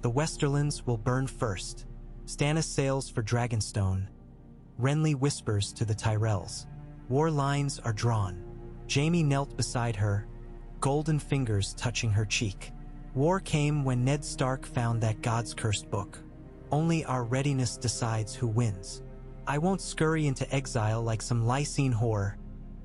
The Westerlands will burn first. Stannis sails for Dragonstone. Renly whispers to the Tyrells. War lines are drawn. Jaime knelt beside her, golden fingers touching her cheek. War came when Ned Stark found that God's cursed book. Only our readiness decides who wins. I won't scurry into exile like some Lysene whore,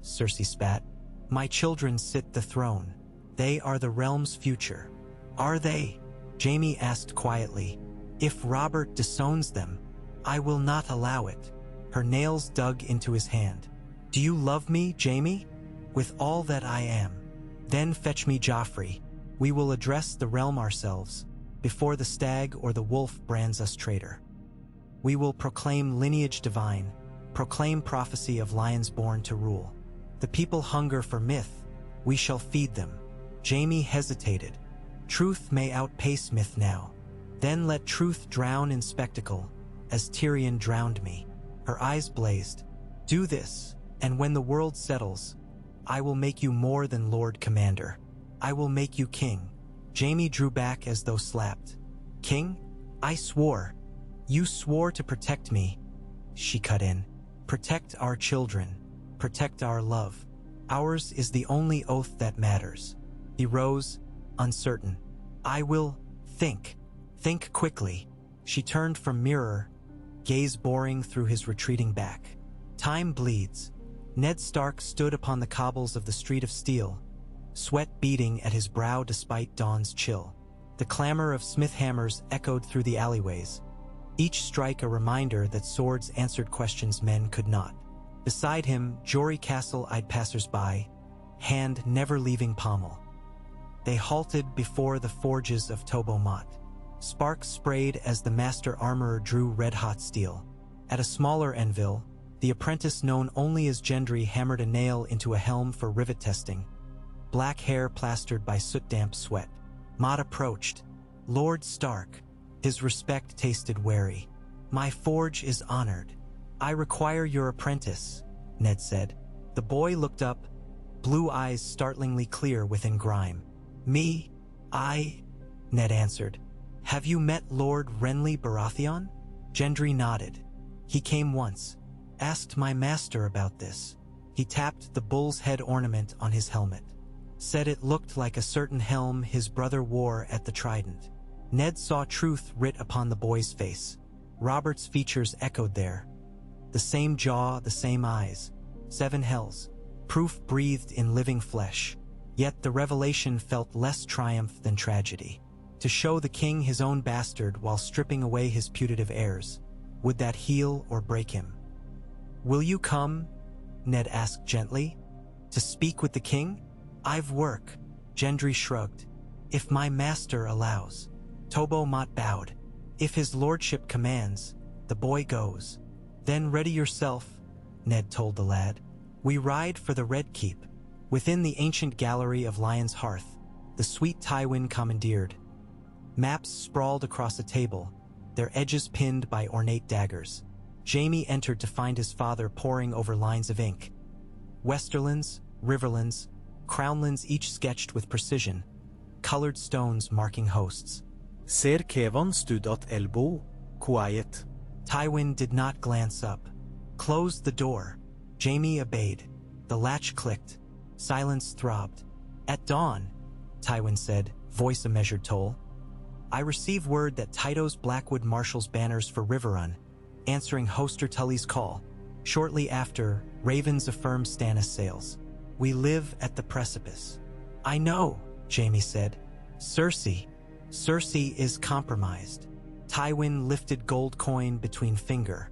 Cersei spat. My children sit the throne. They are the realm's future. Are they? Jaime asked quietly. If Robert disowns them, I will not allow it. Her nails dug into his hand. Do you love me, Jaime? With all that I am. Then fetch me Joffrey. We will address the realm ourselves, before the stag or the wolf brands us traitor. We will proclaim lineage divine, proclaim prophecy of lions born to rule. The people hunger for myth, we shall feed them. Jaime hesitated. Truth may outpace myth now. Then let truth drown in spectacle, as Tyrion drowned me. Her eyes blazed. Do this, and when the world settles, I will make you more than Lord Commander. I will make you king. Jaime drew back as though slapped. King? I swore. You swore to protect me. She cut in. Protect our children. Protect our love. Ours is the only oath that matters. He rose, uncertain. I will think. Think quickly. She turned from mirror, gaze boring through his retreating back. Time bleeds. Ned Stark stood upon the cobbles of the Street of Steel, sweat beading at his brow despite dawn's chill. The clamor of smith hammers echoed through the alleyways, each strike a reminder that swords answered questions men could not. Beside him, Jory Castle eyed passers-by, hand never leaving pommel. They halted before the forges of Tobo Mott. Sparks sprayed as the master armorer drew red-hot steel. At a smaller Enville, the apprentice known only as Gendry hammered a nail into a helm for rivet testing, black hair plastered by soot-damp sweat. Mott approached. Lord Stark. His respect tasted wary. My forge is honored. I require your apprentice, Ned said. The boy looked up, blue eyes startlingly clear within grime. Me? Ned answered. Have you met Lord Renly Baratheon? Gendry nodded. He came once. Asked my master about this. He tapped the bull's head ornament on his helmet. Said it looked like a certain helm his brother wore at the Trident. Ned saw truth writ upon the boy's face. Robert's features echoed there. The same jaw, the same eyes. 7 hells. Proof breathed in living flesh. Yet the revelation felt less triumph than tragedy. To show the king his own bastard while stripping away his putative heirs. Would that heal or break him? Will you come? Ned asked gently. To speak with the king? I've work. Gendry shrugged. If my master allows. Tobo Mott bowed. If his lordship commands, the boy goes. Then ready yourself, Ned told the lad. We ride for the Red Keep. Within the ancient gallery of Lion's Hearth, the sweet Tywin commandeered. Maps sprawled across a table, their edges pinned by ornate daggers. Jaime entered to find his father poring over lines of ink. Westerlands, Riverlands, Crownlands each sketched with precision, colored stones marking hosts. Ser Kevon stood at elbow, quiet. Tywin did not glance up. Closed the door. Jaime obeyed. The latch clicked. Silence throbbed. At dawn, Tywin said, voice a measured toll. I receive word that Tyto's Blackwood marshals banners for Riverrun, answering Hoster Tully's call. Shortly after, ravens affirm Stannis sails. We live at the precipice. I know, Jaime said. Cersei is compromised. Tywin lifted gold coin between fingers,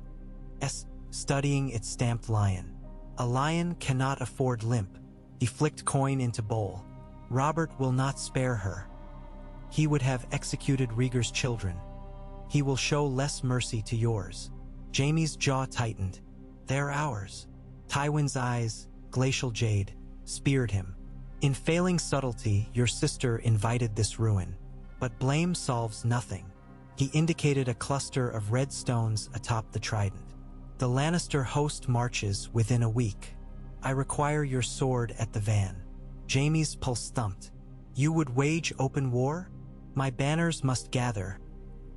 studying its stamped lion. A lion cannot afford limp. He flicked coin into bowl. Robert will not spare her. He would have executed Rhaegar's children. He will show less mercy to yours. Jaime's jaw tightened. They're ours. Tywin's eyes, glacial jade, speared him. In failing subtlety, your sister invited this ruin. But blame solves nothing. He indicated a cluster of red stones atop the trident. The Lannister host marches within a week. I require your sword at the van. Jaime's pulse thumped. You would wage open war? My banners must gather,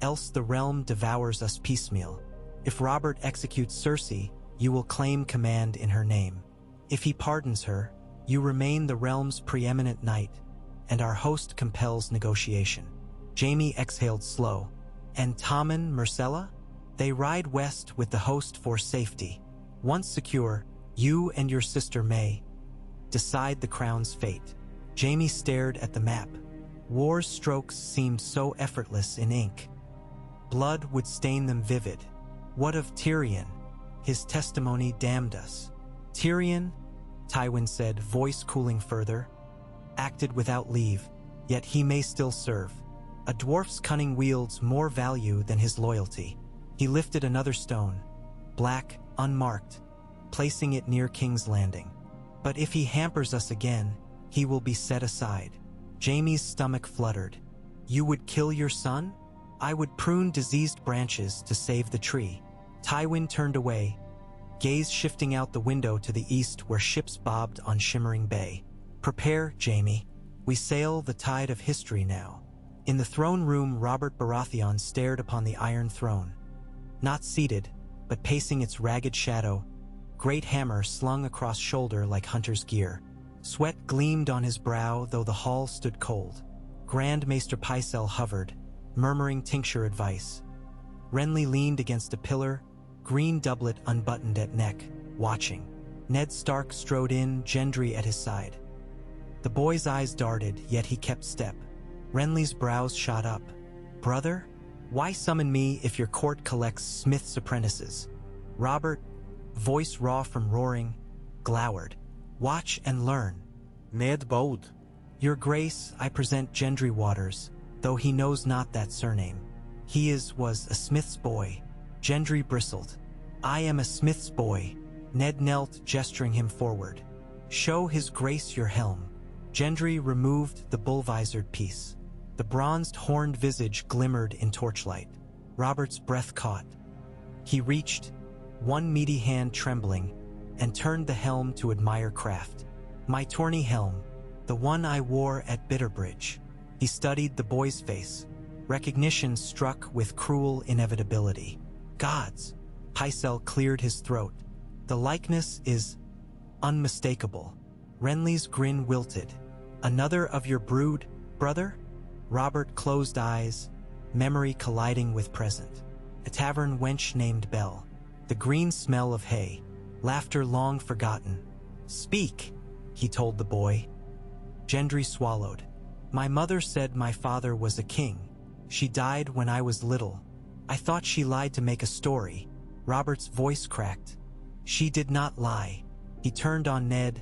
else the realm devours us piecemeal. If Robert executes Cersei, you will claim command in her name. If he pardons her, you remain the realm's preeminent knight, and our host compels negotiation. Jaime exhaled slow. And Tommen, Myrcella? They ride west with the host for safety. Once secure, you and your sister may decide the crown's fate. Jaime stared at the map. War's strokes seemed so effortless in ink. Blood would stain them vivid. What of Tyrion? His testimony damned us. Tyrion, Tywin said, voice cooling further, acted without leave, yet he may still serve. A dwarf's cunning wields more value than his loyalty. He lifted another stone, black, unmarked, placing it near King's Landing. But if he hampers us again, he will be set aside. Jaime's stomach fluttered. You would kill your son? I would prune diseased branches to save the tree. Tywin turned away, gaze shifting out the window to the east where ships bobbed on shimmering bay. Prepare, Jaime. We sail the tide of history now. In the throne room, Robert Baratheon stared upon the Iron Throne. Not seated, but pacing its ragged shadow, great hammer slung across shoulder like hunter's gear. Sweat gleamed on his brow, though the hall stood cold. Grand Maester Pycelle hovered, murmuring tincture advice. Renly leaned against a pillar, green doublet unbuttoned at neck, watching. Ned Stark strode in, Gendry at his side. The boy's eyes darted, yet he kept step. Renly's brows shot up. Brother? Why summon me if your court collects Smith's apprentices? Robert, voice raw from roaring, glowered. Watch and learn. Ned bowed. Your grace, I present Gendry Waters, though he knows not that surname. He was a Smith's boy. Gendry bristled. I am a Smith's boy. Ned knelt, gesturing him forward. Show his grace your helm. Gendry removed the bull-visored piece. The bronzed, horned visage glimmered in torchlight. Robert's breath caught. He reached, one meaty hand trembling, and turned the helm to admire craft. My Tourney helm, the one I wore at Bitterbridge. He studied the boy's face. Recognition struck with cruel inevitability. Gods! Pycelle cleared his throat. The likeness is unmistakable. Renly's grin wilted. Another of your brood, brother? Robert closed eyes, memory colliding with present. A tavern wench named Belle. The green smell of hay. Laughter long forgotten. Speak, he told the boy. Gendry swallowed. My mother said my father was a king. She died when I was little. I thought she lied to make a story. Robert's voice cracked. She did not lie. He turned on Ned,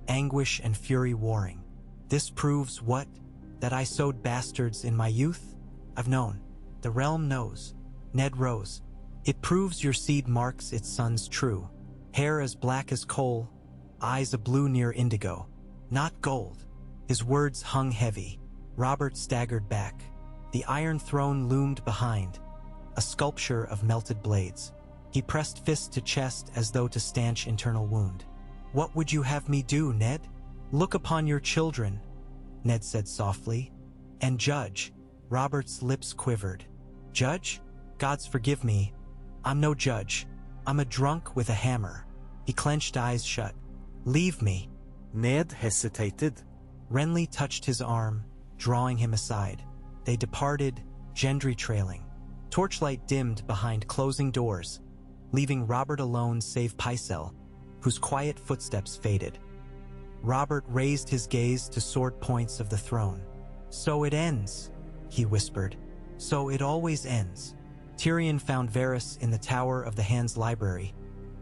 anguish and fury warring. This proves what? That I sowed bastards in my youth? I've known. The realm knows. Ned rose. It proves your seed marks its sons true. Hair as black as coal, eyes a blue near indigo. Not gold. His words hung heavy. Robert staggered back. The Iron Throne loomed behind, a sculpture of melted blades. He pressed fist to chest as though to stanch internal wound. What would you have me do, Ned? Look upon your children, Ned said softly, and judge. Robert's lips quivered. Judge? Gods forgive me. I'm no judge. I'm a drunk with a hammer. He clenched eyes shut. Leave me. Ned hesitated. Renly touched his arm, drawing him aside. They departed, Gendry trailing. Torchlight dimmed behind closing doors, leaving Robert alone save Pycelle, whose quiet footsteps faded. Robert raised his gaze to sword points of the throne. "So it ends," he whispered. "So it always ends." Tyrion found Varys in the Tower of the Hand's library,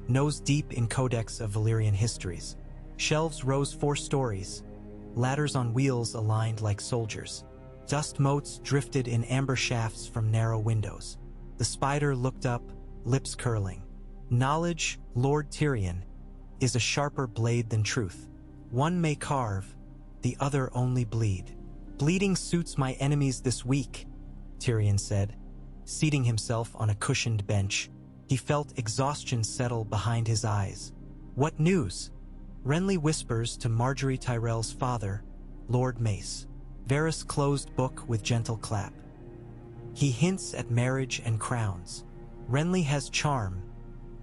nose deep in codex of Valyrian histories. Shelves rose 4 stories, ladders on wheels aligned like soldiers. Dust motes drifted in amber shafts from narrow windows. The spider looked up, lips curling. "Knowledge, Lord Tyrion, is a sharper blade than truth. One may carve, the other only bleed." "Bleeding suits my enemies this week," Tyrion said. Seating himself on a cushioned bench, he felt exhaustion settle behind his eyes. "What news?" Renly whispers to Marjorie Tyrell's father, Lord Mace. Varys closed book with gentle clap. He hints at marriage and crowns. Renly has charm,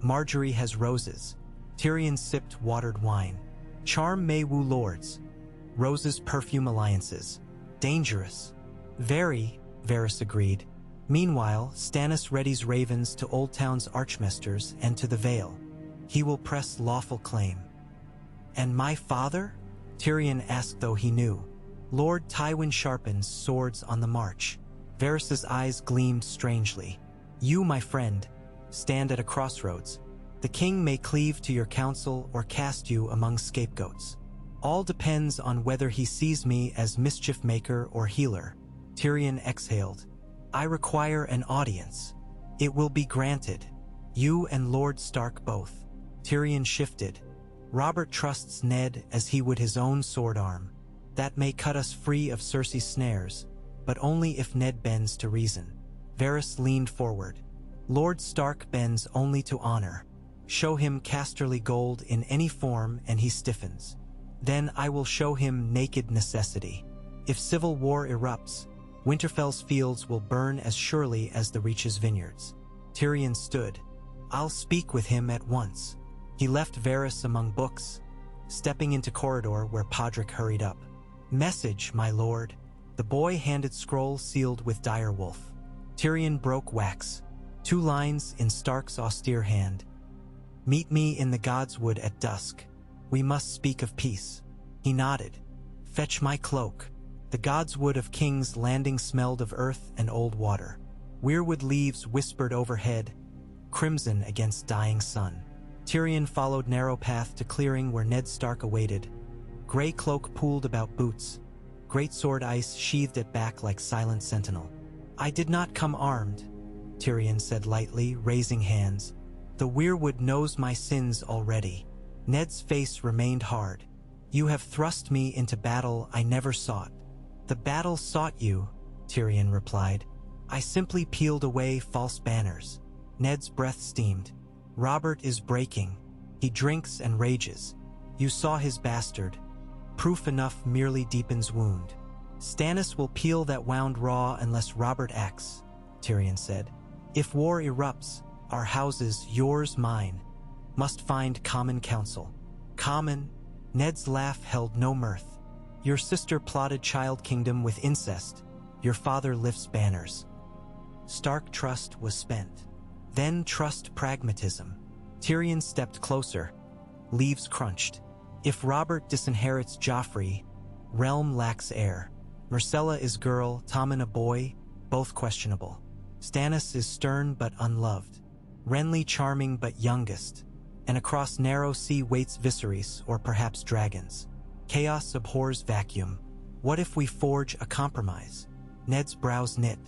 Marjorie has roses. Tyrion sipped watered wine. Charm may woo lords, roses perfume alliances. Dangerous. "Very," Varys agreed. Meanwhile, Stannis readies ravens to Old Town's archmasters and to the Vale. He will press lawful claim. "And my father?" Tyrion asked, though he knew. Lord Tywin sharpens swords on the march. Varys's eyes gleamed strangely. "You, my friend, stand at a crossroads. The king may cleave to your counsel or cast you among scapegoats. All depends on whether he sees me as mischief maker or healer." Tyrion exhaled. "I require an audience." "It will be granted. You and Lord Stark both." Tyrion shifted. "Robert trusts Ned as he would his own sword arm. That may cut us free of Cersei's snares, but only if Ned bends to reason." Varys leaned forward. "Lord Stark bends only to honor. Show him Casterly gold in any form and he stiffens. Then I will show him naked necessity. If civil war erupts, Winterfell's fields will burn as surely as the Reach's vineyards." Tyrion stood. "I'll speak with him at once." He left Varys among books, stepping into corridor where Podrick hurried up. "Message, my lord." The boy handed scroll sealed with direwolf. Tyrion broke wax. 2 lines in Stark's austere hand. "Meet me in the godswood at dusk. We must speak of peace." He nodded. "Fetch my cloak." The godswood of King's Landing smelled of earth and old water. Weirwood leaves whispered overhead, crimson against dying sun. Tyrion followed narrow path to clearing where Ned Stark awaited. Gray cloak pooled about boots, greatsword ice sheathed at back like silent sentinel. "I did not come armed," Tyrion said lightly, raising hands. "The Weirwood knows my sins already." Ned's face remained hard. "You have thrust me into battle I never sought." "The battle sought you," Tyrion replied. "I simply peeled away false banners." Ned's breath steamed. "Robert is breaking. He drinks and rages. You saw his bastard. Proof enough merely deepens wound. Stannis will peel that wound raw unless Robert acts," Tyrion said. "If war erupts, our houses, yours, mine, must find common counsel." "Common?" Ned's laugh held no mirth. "Your sister plotted child kingdom with incest. Your father lifts banners." Stark trust was spent. Then trust pragmatism. Tyrion stepped closer. Leaves crunched. "If Robert disinherits Joffrey, realm lacks heir. Myrcella is girl, Tommen a boy, both questionable. Stannis is stern but unloved. Renly charming but youngest. And across narrow sea waits Viserys or perhaps dragons. Chaos abhors vacuum. What if we forge a compromise?" Ned's brows knit.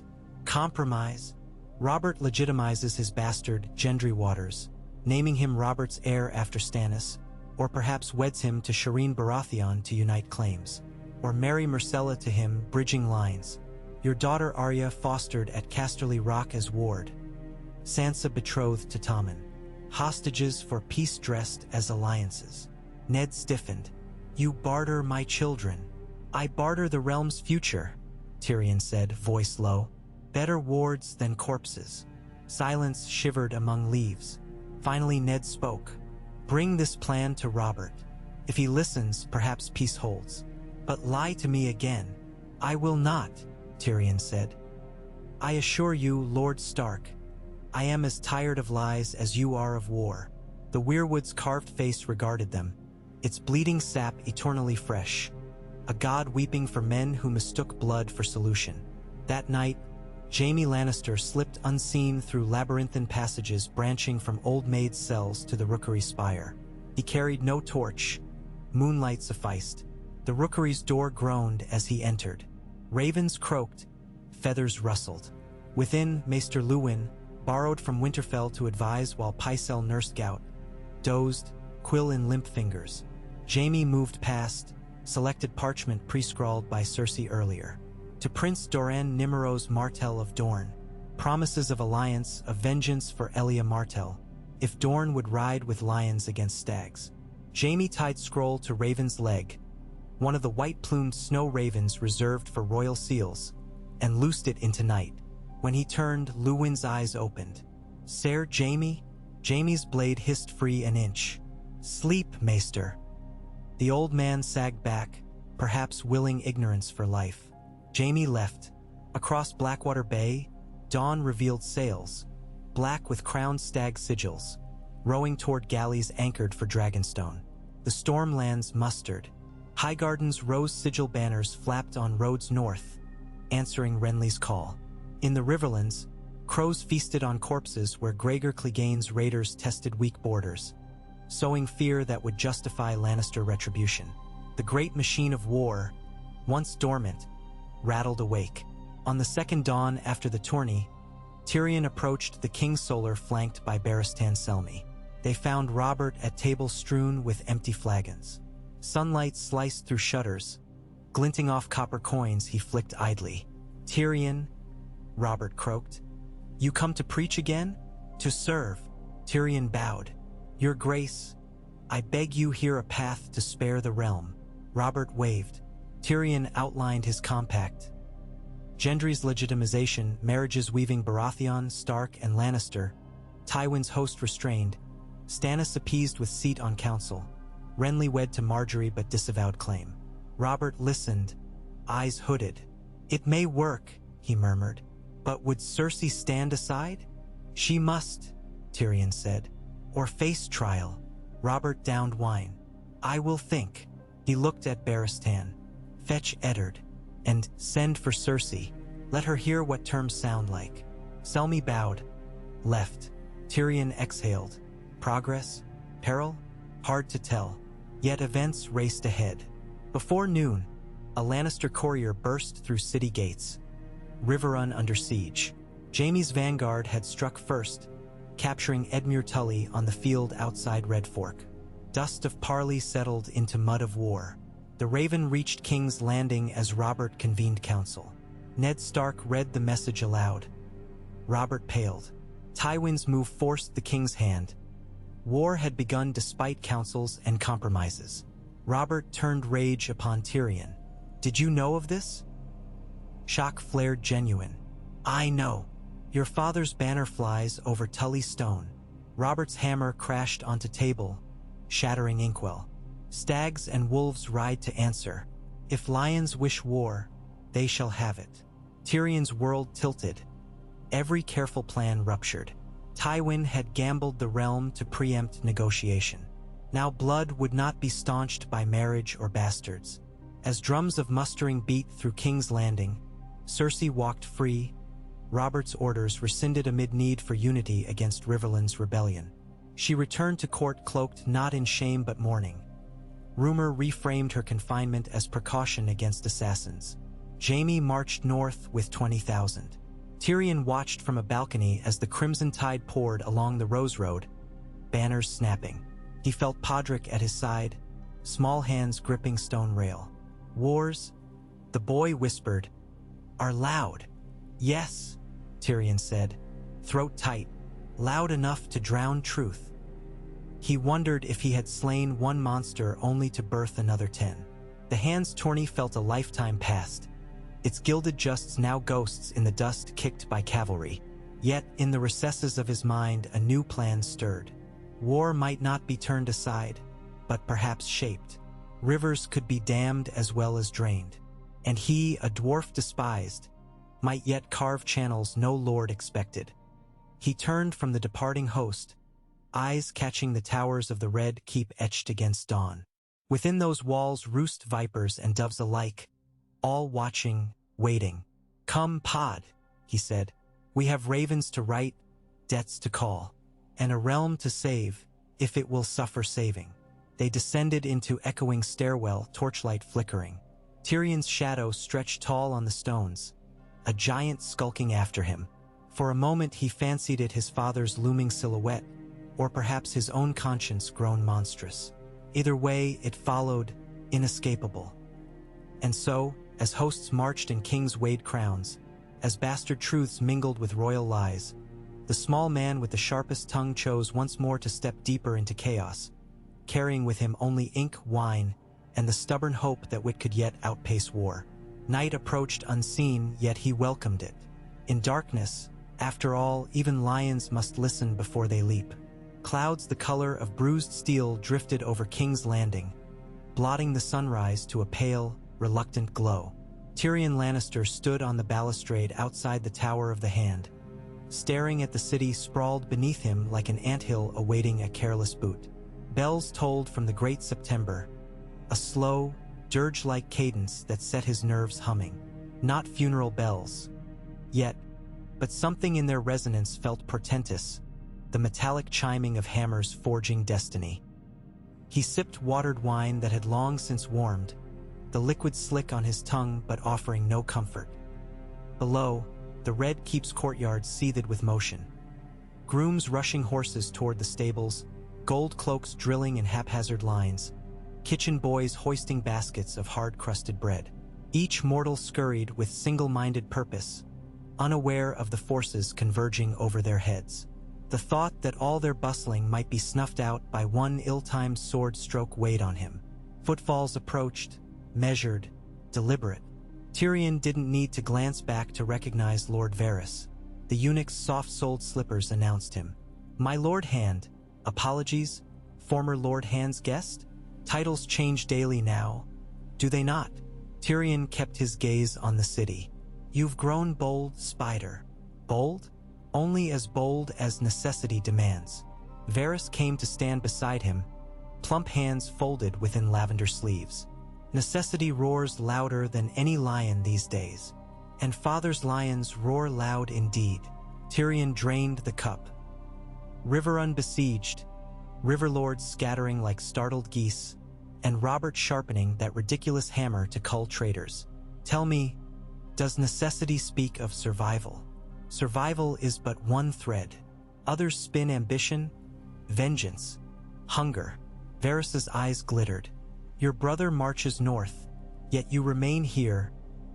"Compromise?" Robert legitimizes his bastard, Gendry Waters, naming him Robert's heir after Stannis, or perhaps weds him to Shireen Baratheon to unite claims, or marry Myrcella to him, bridging lines. Your daughter Arya fostered at Casterly Rock as ward. Sansa betrothed to Tommen. Hostages for peace dressed as alliances. Ned stiffened. "You barter my children." "I barter the realm's future," Tyrion said, voice low. "Better wards than corpses." Silence shivered among leaves. Finally Ned spoke. "Bring this plan to Robert. If he listens, perhaps peace holds. But lie to me again. "I will not," Tyrion said. "I assure you, Lord Stark, I am as tired of lies as you are of war." The weirwood's carved face regarded them, its bleeding sap eternally fresh, a god weeping for men who mistook blood for solution. That night, Jaime Lannister slipped unseen through labyrinthine passages branching from Old Maid's cells to the rookery spire. He carried no torch. Moonlight sufficed. The rookery's door groaned as he entered. Ravens croaked, feathers rustled. Within, Maester Luwin, borrowed from Winterfell to advise while Pycelle nursed gout, dozed, quill in limp fingers. Jaime moved past, selected parchment pre-scrawled by Cersei earlier. To Prince Doran Nimmerose Martell of Dorne, promises of alliance, of vengeance for Elia Martell, if Dorne would ride with lions against stags. Jaime tied scroll to Raven's leg, one of the white-plumed snow ravens reserved for royal seals, and loosed it into night. When he turned, Luwin's eyes opened. "Sir Jaime?" Jaime's blade hissed free an inch. "Sleep, Maester." The old man sagged back, perhaps willing ignorance for life. Jaime left. Across Blackwater Bay, dawn revealed sails, black with crowned stag sigils, rowing toward galleys anchored for Dragonstone. The Stormlands mustered. Highgarden's rose sigil banners flapped on roads north, answering Renly's call. In the Riverlands, crows feasted on corpses where Gregor Clegane's raiders tested weak borders, sowing fear that would justify Lannister retribution. The great machine of war, once dormant, rattled awake. On the second dawn after the tourney, Tyrion approached the Kingsolar flanked by Barristan Selmy. They found Robert at table strewn with empty flagons. Sunlight sliced through shutters. Glinting off copper coins, he flicked idly. "Tyrion," Robert croaked. "You come to preach again?" "To serve," Tyrion bowed. "Your Grace, I beg you hear a path to spare the realm." Robert waved. Tyrion outlined his compact. Gendry's legitimization, marriages weaving Baratheon, Stark, and Lannister, Tywin's host restrained, Stannis appeased with seat on council, Renly wed to Marjorie but disavowed claim. Robert listened, eyes hooded. "It may work," he murmured, "but would Cersei stand aside?" "She must," Tyrion said, "or face trial." Robert downed wine. "I will think." He looked at Barristan. "Fetch Eddard, and send for Cersei. Let her hear what terms sound like." Selmy bowed, left. Tyrion exhaled. Progress? Peril? Hard to tell. Yet events raced ahead. Before noon, a Lannister courier burst through city gates. Riverrun under siege. Jaime's vanguard had struck first, capturing Edmure Tully on the field outside Red Fork. Dust of parley settled into mud of war. The Raven reached King's Landing as Robert convened council. Ned Stark read the message aloud. Robert paled. Tywin's move forced the king's hand. War had begun despite counsels and compromises. Robert turned rage upon Tyrion. "Did you know of this?" Shock flared genuine. "I know. Your father's banner flies over Tully Stone." Robert's hammer crashed onto table, shattering inkwell. "Stags and wolves ride to answer. If lions wish war, they shall have it." Tyrion's world tilted. Every careful plan ruptured. Tywin had gambled the realm to preempt negotiation. Now blood would not be staunched by marriage or bastards. As drums of mustering beat through King's Landing, Cersei walked free. Robert's orders rescinded amid need for unity against Riverland's rebellion. She returned to court cloaked not in shame but mourning. Rumor reframed her confinement as precaution against assassins. Jaime marched north with 20,000. Tyrion watched from a balcony as the crimson tide poured along the Rose Road, banners snapping. He felt Podrick at his side, small hands gripping stone rail. "Wars," the boy whispered, "are loud." "Yes," Tyrion said, throat tight, loud enough to drown truth. He wondered if he had slain one monster only to birth another 10. The hand's Tourney felt a lifetime past, its gilded justs now ghosts in the dust kicked by cavalry. Yet, in the recesses of his mind, a new plan stirred. War might not be turned aside, but perhaps shaped. Rivers could be dammed as well as drained. and he, a dwarf despised, might yet carve channels no lord expected. He turned from the departing host, eyes catching the towers of the red keep etched against dawn. Within those walls roost vipers and doves alike, all watching, waiting. "Come, Pod," he said. "We have ravens to right, debts to call, and a realm to save, if it will suffer saving." They descended into echoing stairwell, torchlight flickering. Tyrion's shadow stretched tall on the stones, a giant skulking after him. For a moment he fancied it his father's looming silhouette, or perhaps his own conscience grown monstrous. Either way, it followed, inescapable. And so, as hosts marched and kings weighed crowns, as bastard truths mingled with royal lies, the small man with the sharpest tongue chose once more to step deeper into chaos, carrying with him only ink, wine, and the stubborn hope that wit could yet outpace war. Night approached unseen, yet he welcomed it. In darkness, after all, even lions must listen before they leap. Clouds the color of bruised steel drifted over King's Landing, blotting the sunrise to a pale, reluctant glow. Tyrion Lannister stood on the balustrade outside the Tower of the Hand, staring at the city sprawled beneath him like an anthill awaiting a careless boot. Bells tolled from the great September, a slow, dirge-like cadence that set his nerves humming. Not funeral bells, yet, but something in their resonance felt portentous, the metallic chiming of hammers forging destiny. He sipped watered wine that had long since warmed, the liquid slick on his tongue but offering no comfort. Below, the Red Keep's courtyard seethed with motion. Grooms rushing horses toward the stables, gold cloaks drilling in haphazard lines, kitchen boys hoisting baskets of hard-crusted bread. Each mortal scurried with single-minded purpose, unaware of the forces converging over their heads. The thought that all their bustling might be snuffed out by one ill-timed sword stroke weighed on him. Footfalls approached, measured, deliberate. Tyrion didn't need to glance back to recognize Lord Varys. The eunuch's soft-soled slippers announced him. "My Lord Hand, apologies, former Lord Hand's guest? Titles change daily now, do they not?" Tyrion kept his gaze on the city. "You've grown bold, Spider." "Bold? Only as bold as necessity demands." Varys came to stand beside him, plump hands folded within lavender sleeves. "Necessity roars louder than any lion these days, and father's lions roar loud indeed." Tyrion drained the cup. River unbesieged, river lords scattering like startled geese, and Robert sharpening that ridiculous hammer to cull traitors. "Tell me, does necessity speak of survival? Survival is but one thread. Others spin ambition, vengeance, hunger." Varys's eyes glittered. "Your brother marches north, yet you remain here,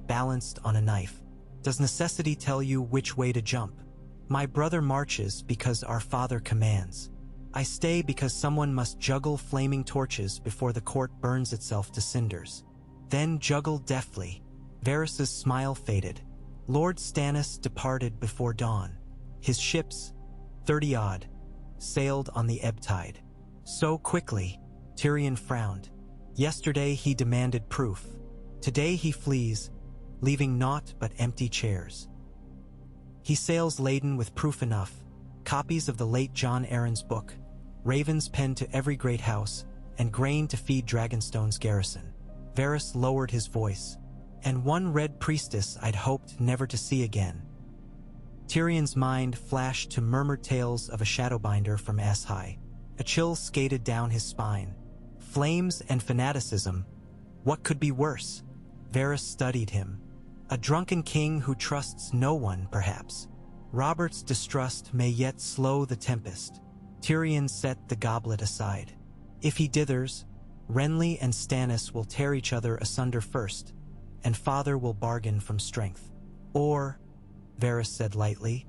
balanced on a knife. Does necessity tell you which way to jump? My brother marches because our father commands. I stay because someone must juggle flaming torches before the court burns itself to cinders. Then juggle deftly." Varys's smile faded. Lord Stannis departed before dawn. His ships, 30-odd, sailed on the ebb tide. "So quickly," Tyrion frowned. "Yesterday he demanded proof. Today he flees, leaving naught but empty chairs. He sails laden with proof enough, copies of the late John Aaron's book, ravens penned to every great house, and grain to feed Dragonstone's garrison." Varys lowered his voice. "And one red priestess I'd hoped never to see again." Tyrion's mind flashed to murmured tales of a shadowbinder from Ass High. A chill skated down his spine. Flames and fanaticism. What could be worse? Varys studied him. A drunken king who trusts no one, perhaps. Robert's distrust may yet slow the tempest. Tyrion set the goblet aside. If he dithers, Renly and Stannis will tear each other asunder first, and father will bargain from strength. Or, Varys said lightly,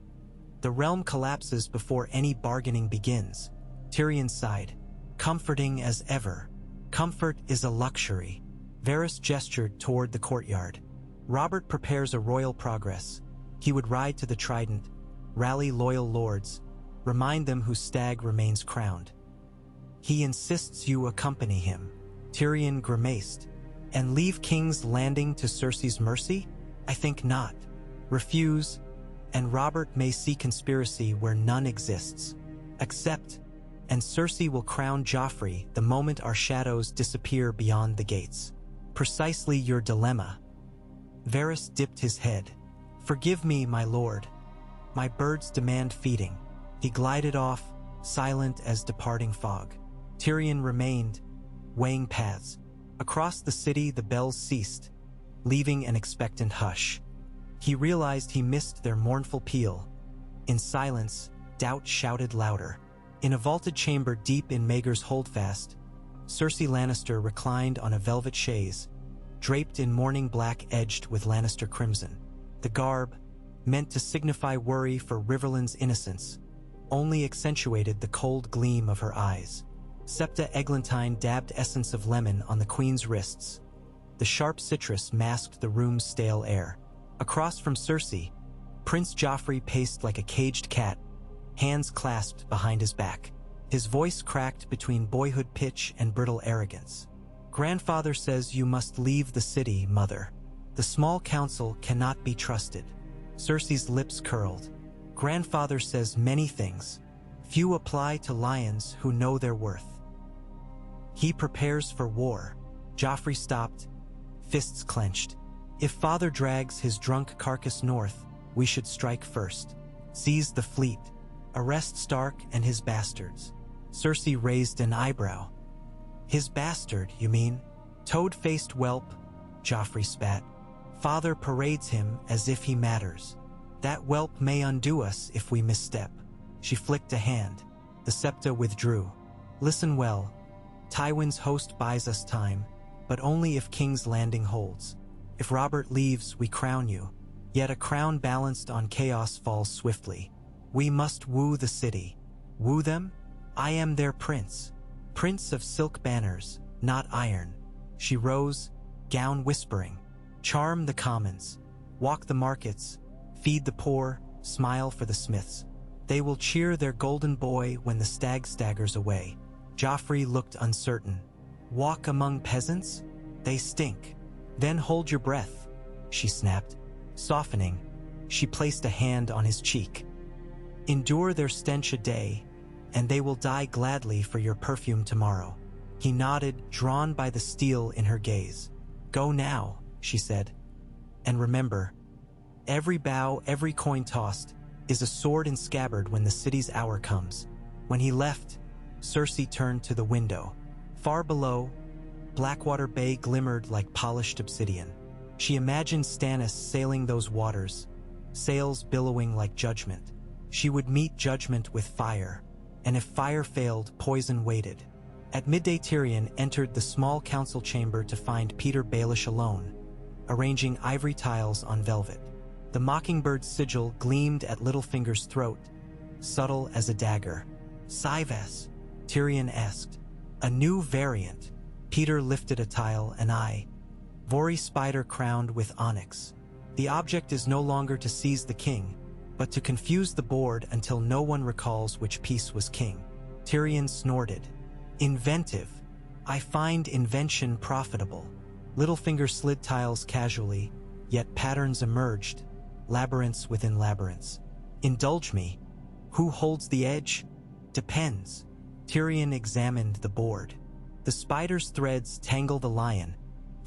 the realm collapses before any bargaining begins. Tyrion sighed. Comforting as ever. Comfort is a luxury. Varys gestured toward the courtyard. Robert prepares a royal progress. He would ride to the Trident, rally loyal lords, remind them whose stag remains crowned. He insists you accompany him. Tyrion grimaced. And leave King's Landing to Cersei's mercy? I think not. Refuse, and Robert may see conspiracy where none exists. Accept, and Cersei will crown Joffrey the moment our shadows disappear beyond the gates. Precisely your dilemma. Varys dipped his head. Forgive me, my lord. My birds demand feeding. He glided off, silent as departing fog. Tyrion remained, weighing paths. Across the city the bells ceased, leaving an expectant hush. He realized he missed their mournful peal. In silence, doubt shouted louder. In a vaulted chamber deep in Maegor's holdfast, Cersei Lannister reclined on a velvet chaise, draped in mourning black edged with Lannister crimson. The garb, meant to signify worry for Riverland's innocence, only accentuated the cold gleam of her eyes. Septa Eglantine dabbed essence of lemon on the queen's wrists. The sharp citrus masked the room's stale air. Across from Cersei, Prince Joffrey paced like a caged cat, hands clasped behind his back. His voice cracked between boyhood pitch and brittle arrogance. Grandfather says you must leave the city, mother. The small council cannot be trusted. Cersei's lips curled. Grandfather says many things. Few apply to lions who know their worth. He prepares for war. Joffrey stopped, fists clenched. If father drags his drunk carcass north, we should strike first. Seize the fleet. Arrest Stark and his bastards. Cersei raised an eyebrow. His bastard, you mean? Toad-faced whelp, Joffrey spat. Father parades him as if he matters. That whelp may undo us if we misstep. She flicked a hand. The septa withdrew. Listen well. Tywin's host buys us time, but only if King's Landing holds. If Robert leaves, we crown you. Yet a crown balanced on chaos falls swiftly. We must woo the city. Woo them? I am their prince. Prince of silk banners, not iron. She rose, gown whispering. Charm the commons. Walk the markets. Feed the poor. Smile for the smiths. They will cheer their golden boy when the stag staggers away. Joffrey looked uncertain. Walk among peasants? They stink. Then hold your breath, she snapped. Softening, she placed a hand on his cheek. Endure their stench a day, and they will die gladly for your perfume tomorrow. He nodded, drawn by the steel in her gaze. Go now, she said. And remember, every bow, every coin tossed, is a sword and scabbard when the city's hour comes. When he left, Cersei turned to the window. Far below, Blackwater Bay glimmered like polished obsidian. She imagined Stannis sailing those waters, sails billowing like judgment. She would meet judgment with fire, and if fire failed, poison waited. At midday, Tyrion entered the small council chamber to find Peter Baelish alone, arranging ivory tiles on velvet. The mockingbird's sigil gleamed at Littlefinger's throat, subtle as a dagger. Syvas, Tyrion asked. A new variant. Peter lifted a tile, an eye. Vori spider crowned with onyx. The object is no longer to seize the king, but to confuse the board until no one recalls which piece was king. Tyrion snorted. Inventive. I find invention profitable. Littlefinger slid tiles casually, yet patterns emerged, labyrinths within labyrinths. Indulge me. Who holds the edge? Depends. Tyrion examined the board. The spider's threads tangle the lion,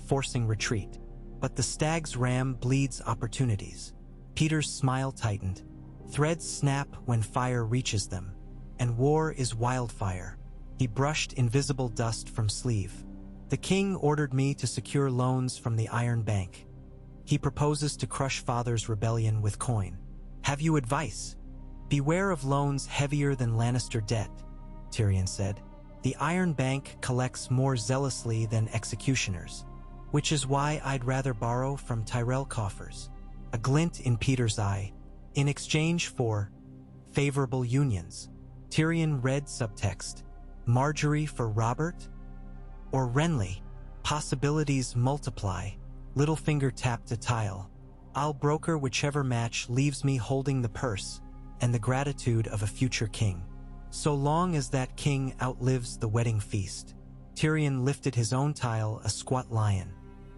forcing retreat. But the stag's ram bleeds opportunities. Peter's smile tightened. Threads snap when fire reaches them, and war is wildfire. He brushed invisible dust from sleeve. The king ordered me to secure loans from the Iron Bank. He proposes to crush father's rebellion with coin. Have you advice? Beware of loans heavier than Lannister debt, Tyrion said. The Iron Bank collects more zealously than executioners, which is why I'd rather borrow from Tyrell coffers. A glint in Peter's eye, in exchange for favorable unions. Tyrion read subtext. Marjorie for Robert? Or Renly? Possibilities multiply. Littlefinger tapped a tile. I'll broker whichever match leaves me holding the purse and the gratitude of a future king. So long as that king outlives the wedding feast. Tyrion lifted his own tile, a squat lion.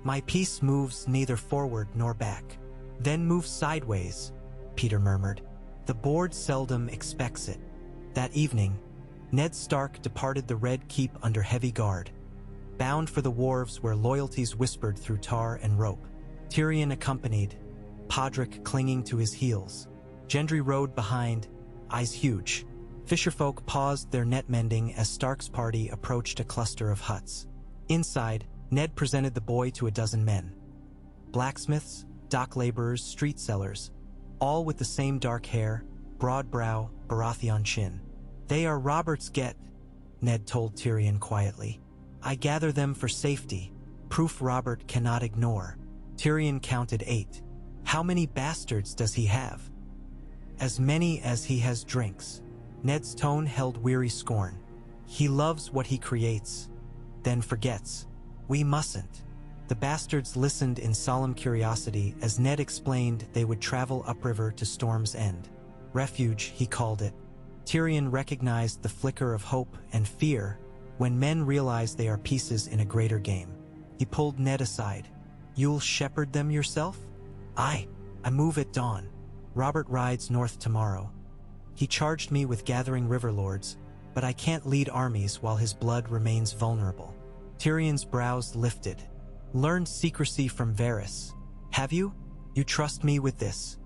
My piece moves neither forward nor back. Then moves sideways, Peter murmured. The board seldom expects it. That evening, Ned Stark departed the Red Keep under heavy guard, bound for the wharves where loyalties whispered through tar and rope. Tyrion accompanied, Podrick clinging to his heels. Gendry rode behind, eyes huge. Fisherfolk paused their net mending as Stark's party approached a cluster of huts. Inside, Ned presented the boy to a dozen men. Blacksmiths, dock laborers, street sellers, all with the same dark hair, broad brow, Baratheon chin. They are Robert's get, Ned told Tyrion quietly. I gather them for safety, proof Robert cannot ignore. Tyrion counted 8. How many bastards does he have? As many as he has drinks. Ned's tone held weary scorn. He loves what he creates, then forgets. We mustn't. The bastards listened in solemn curiosity as Ned explained they would travel upriver to Storm's End. Refuge, he called it. Tyrion recognized the flicker of hope and fear when men realize they are pieces in a greater game. He pulled Ned aside. You'll shepherd them yourself? Aye, I move at dawn. Robert rides north tomorrow. He charged me with gathering river lords, but I can't lead armies while his blood remains vulnerable. Tyrion's brows lifted. Learned secrecy from Varys. Have you? You trust me with this?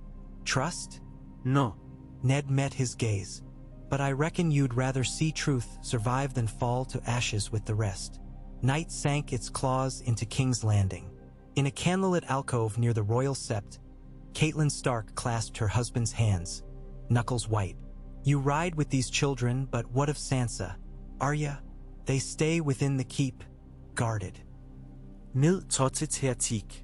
Trust? No. Ned met his gaze. But I reckon you'd rather see truth survive than fall to ashes with the rest. Night sank its claws into King's Landing. In a candlelit alcove near the royal sept, Catelyn Stark clasped her husband's hands, knuckles white. You ride with these children, but what of Sansa? Arya? They stay within the keep, guarded. Ned Totetertik.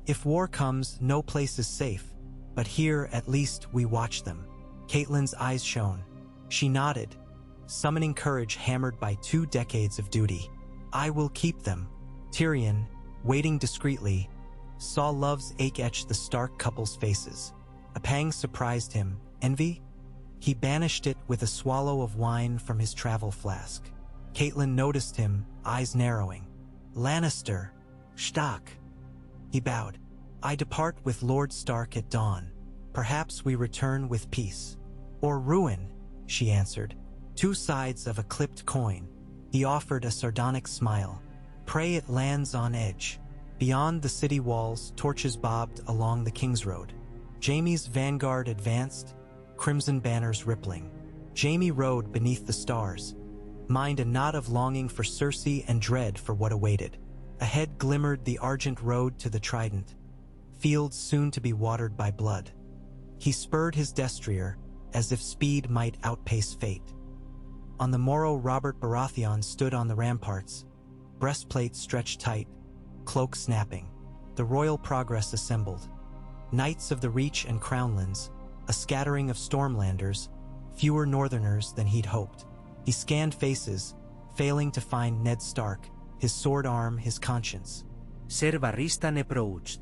If war comes, no place is safe, but here at least we watch them. Catelyn's eyes shone. She nodded, summoning courage hammered by 2 decades of duty. I will keep them. Tyrion, waiting discreetly, saw love's ache etch the Stark couple's faces. A pang surprised him. Envy? He banished it with a swallow of wine from his travel flask. Catelyn noticed him, eyes narrowing. Lannister. Stark. He bowed. I depart with Lord Stark at dawn. Perhaps we return with peace. Or ruin, she answered. 2 sides of a clipped coin. He offered a sardonic smile. Pray it lands on edge. Beyond the city walls, torches bobbed along the King's Road. Jaime's vanguard advanced, crimson banners rippling. Jaime rode beneath the stars, mind a knot of longing for Cersei and dread for what awaited. Ahead glimmered the argent road to the Trident, fields soon to be watered by blood. He spurred his destrier, as if speed might outpace fate. On the morrow Robert Baratheon stood on the ramparts, breastplate stretched tight, cloak snapping. The royal progress assembled. Knights of the Reach and Crownlands, a scattering of Stormlanders, fewer Northerners than he'd hoped. He scanned faces, failing to find Ned Stark, his sword arm, his conscience. Ser barista ne proucht.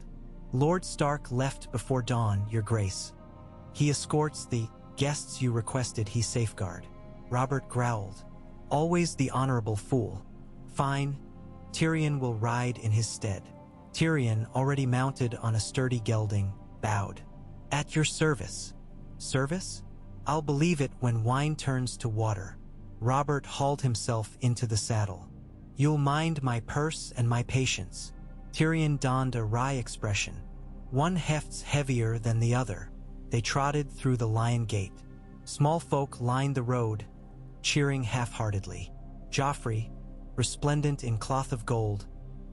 Lord Stark left before dawn, your grace. He escorts the guests you requested he safeguard. Robert growled. Always the honorable fool. Fine, Tyrion will ride in his stead. Tyrion, already mounted on a sturdy gelding, bowed. At your service. Service? I'll believe it when wine turns to water. Robert hauled himself into the saddle. You'll mind my purse and my patience. Tyrion donned a wry expression. One hefts heavier than the other. They trotted through the Lion Gate. Small folk lined the road, cheering half-heartedly. Joffrey, resplendent in cloth of gold,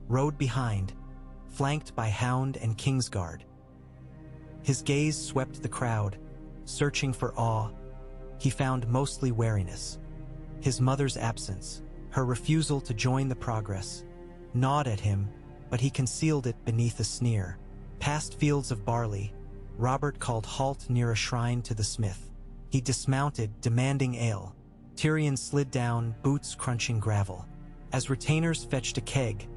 rode behind, flanked by Hound and Kingsguard. His gaze swept the crowd, searching for awe. He found mostly wariness. His mother's absence, her refusal to join the progress, gnawed at him, but he concealed it beneath a sneer. Past fields of barley, Robert called halt near a shrine to the smith. He dismounted, demanding ale. Tyrion slid down, boots crunching gravel. As retainers fetched a keg,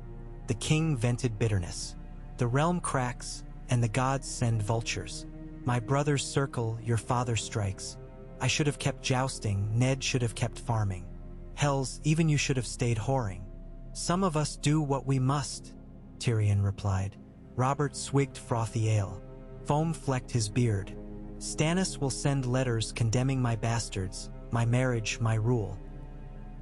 the king vented bitterness. The realm cracks, and the gods send vultures. My brothers circle, your father strikes. I should have kept jousting, Ned should have kept farming. Hells, even you should have stayed whoring. Some of us do what we must. Tyrion replied. Robert swigged frothy ale. Foam flecked his beard. Stannis will send letters condemning my bastards, my marriage, my rule.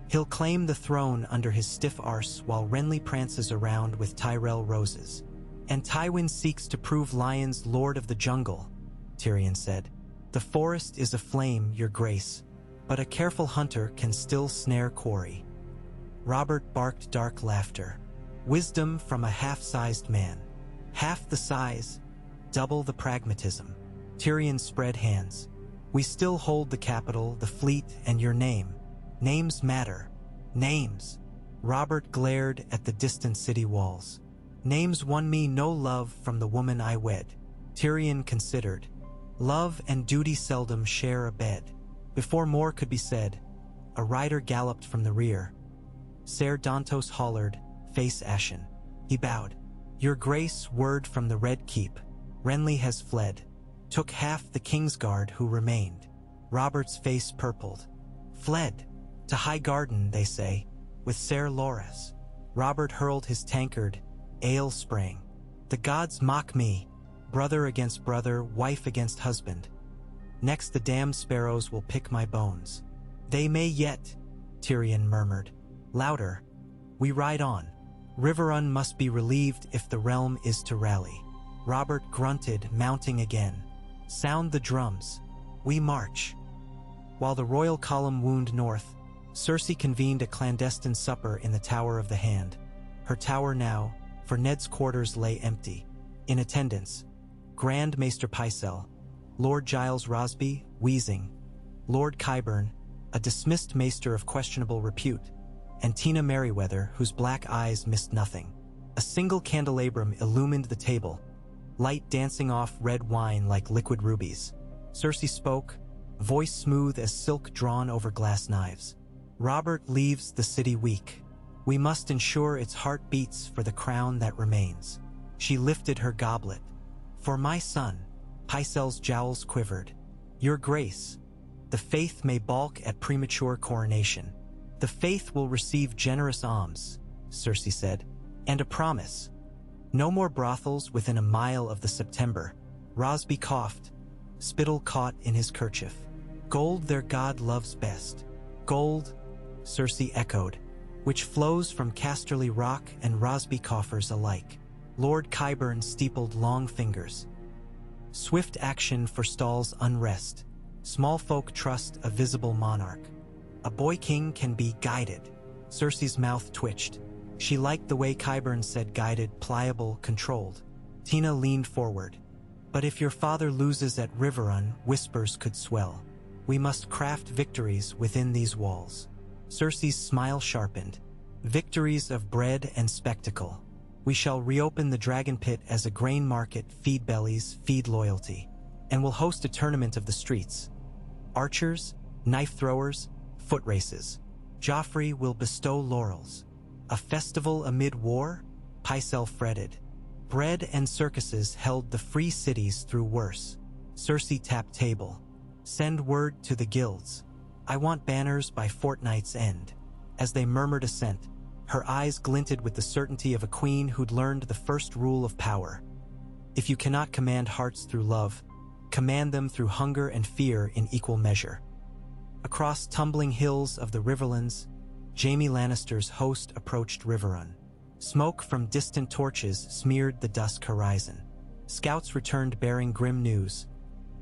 He'll claim the throne under his stiff arse while Renly prances around with Tyrell roses. And Tywin seeks to prove Lion's lord of the jungle, Tyrion said. The forest is aflame, your grace, but a careful hunter can still snare quarry. Robert barked dark laughter. Wisdom from a half-sized man. Half the size, double the pragmatism. Tyrion spread hands. We still hold the capital, the fleet, and your name. Names matter. Names. Robert glared at the distant city walls. Names won me no love from the woman I wed. Tyrion considered. Love and duty seldom share a bed. Before more could be said, a rider galloped from the rear. Ser Dantos hollered, face ashen. He bowed. Your grace, word from the Red Keep. Renly has fled. Took half the Kingsguard who remained. Robert's face purpled. Fled. To High Garden, they say, with Ser Loras. Robert hurled his tankard. Ale sprang. The gods mock me. Brother against brother, wife against husband. Next the damned sparrows will pick my bones. They may yet, Tyrion murmured. Louder. We ride on. Riverrun must be relieved if the realm is to rally. Robert grunted, mounting again. Sound the drums. We march. While the royal column wound north, Cersei convened a clandestine supper in the Tower of the Hand. Her tower now, for Ned's quarters, lay empty. In attendance, Grand Maester Pycelle, Lord Giles Rosby, wheezing, Lord Qyburn, a dismissed maester of questionable repute, and Tina Merryweather, whose black eyes missed nothing. A single candelabrum illumined the table, light dancing off red wine like liquid rubies. Cersei spoke, voice smooth as silk drawn over glass knives. Robert leaves the city weak. We must ensure its heart beats for the crown that remains. She lifted her goblet. For my son, Pycelle's jowls quivered. Your grace, the faith may balk at premature coronation. The faith will receive generous alms, Cersei said, and a promise. No more brothels within a mile of the September. Rosby coughed, spittle caught in his kerchief. Gold their god loves best. Gold, Cersei echoed, which flows from Casterly Rock and Rosby coffers alike. Lord Qyburn steepled long fingers. Swift action forestalls unrest. Small folk trust a visible monarch. A boy king can be guided. Cersei's mouth twitched. She liked the way Qyburn said guided, pliable, controlled. Tina leaned forward. But if your father loses at Riverrun, whispers could swell. We must craft victories within these walls. Cersei's smile sharpened. Victories of bread and spectacle. We shall reopen the dragon pit as a grain market, feed bellies, feed loyalty. And we'll host a tournament of the streets. Archers, knife throwers, foot races. Joffrey will bestow laurels. A festival amid war? Pycelle fretted. Bread and circuses held the free cities through worse. Cersei tapped table. Send word to the guilds. I want banners by fortnight's end. As they murmured assent, her eyes glinted with the certainty of a queen who'd learned the first rule of power. If you cannot command hearts through love, command them through hunger and fear in equal measure. Across tumbling hills of the Riverlands, Jaime Lannister's host approached Riverrun. Smoke from distant torches smeared the dusk horizon. Scouts returned bearing grim news.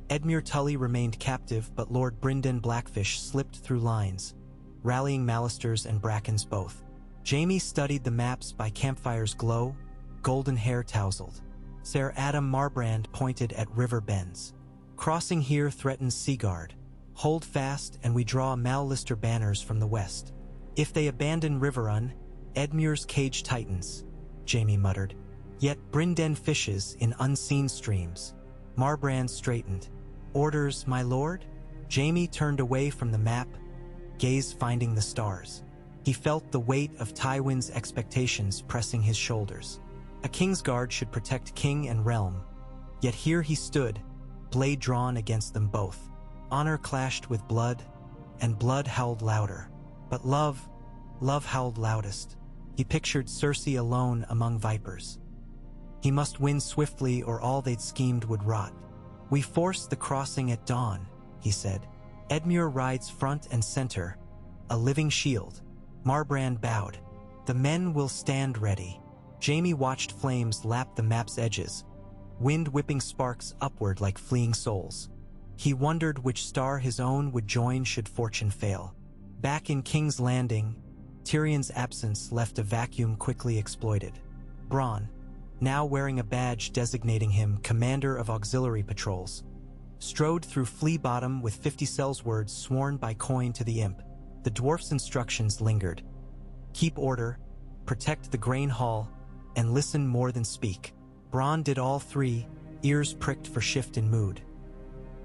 Edmure Tully remained captive, but Lord Brynden Blackfish slipped through lines, rallying Mallisters and Brackens both. Jaime studied the maps by campfire's glow, golden hair tousled. Ser Adam Marbrand pointed at river bends. Crossing here threatens Seaguard. Hold fast and we draw Mallister banners from the west. If they abandon Riverrun, Edmure's cage tightens, Jaime muttered. Yet Brynden fishes in unseen streams. Marbrand straightened. Orders, my lord? Jaime turned away from the map, gaze finding the stars. He felt the weight of Tywin's expectations pressing his shoulders. A Kingsguard should protect king and realm. Yet here he stood, blade drawn against them both. Honor clashed with blood, and blood howled louder. But love howled loudest. He pictured Cersei alone among vipers. He must win swiftly or all they'd schemed would rot. "We force the crossing at dawn," he said. "Edmure rides front and center, a living shield." Marbrand bowed. "The men will stand ready." Jaime watched flames lap the map's edges, wind whipping sparks upward like fleeing souls. He wondered which star his own would join should fortune fail. Back in King's Landing, Tyrion's absence left a vacuum quickly exploited. Bronn, now wearing a badge designating him Commander of Auxiliary Patrols, strode through Flea Bottom with 50 sellswords sworn by coin to the imp. The dwarf's instructions lingered. Keep order, protect the grain hall, and listen more than speak. Bronn did all three, ears pricked for shift in mood.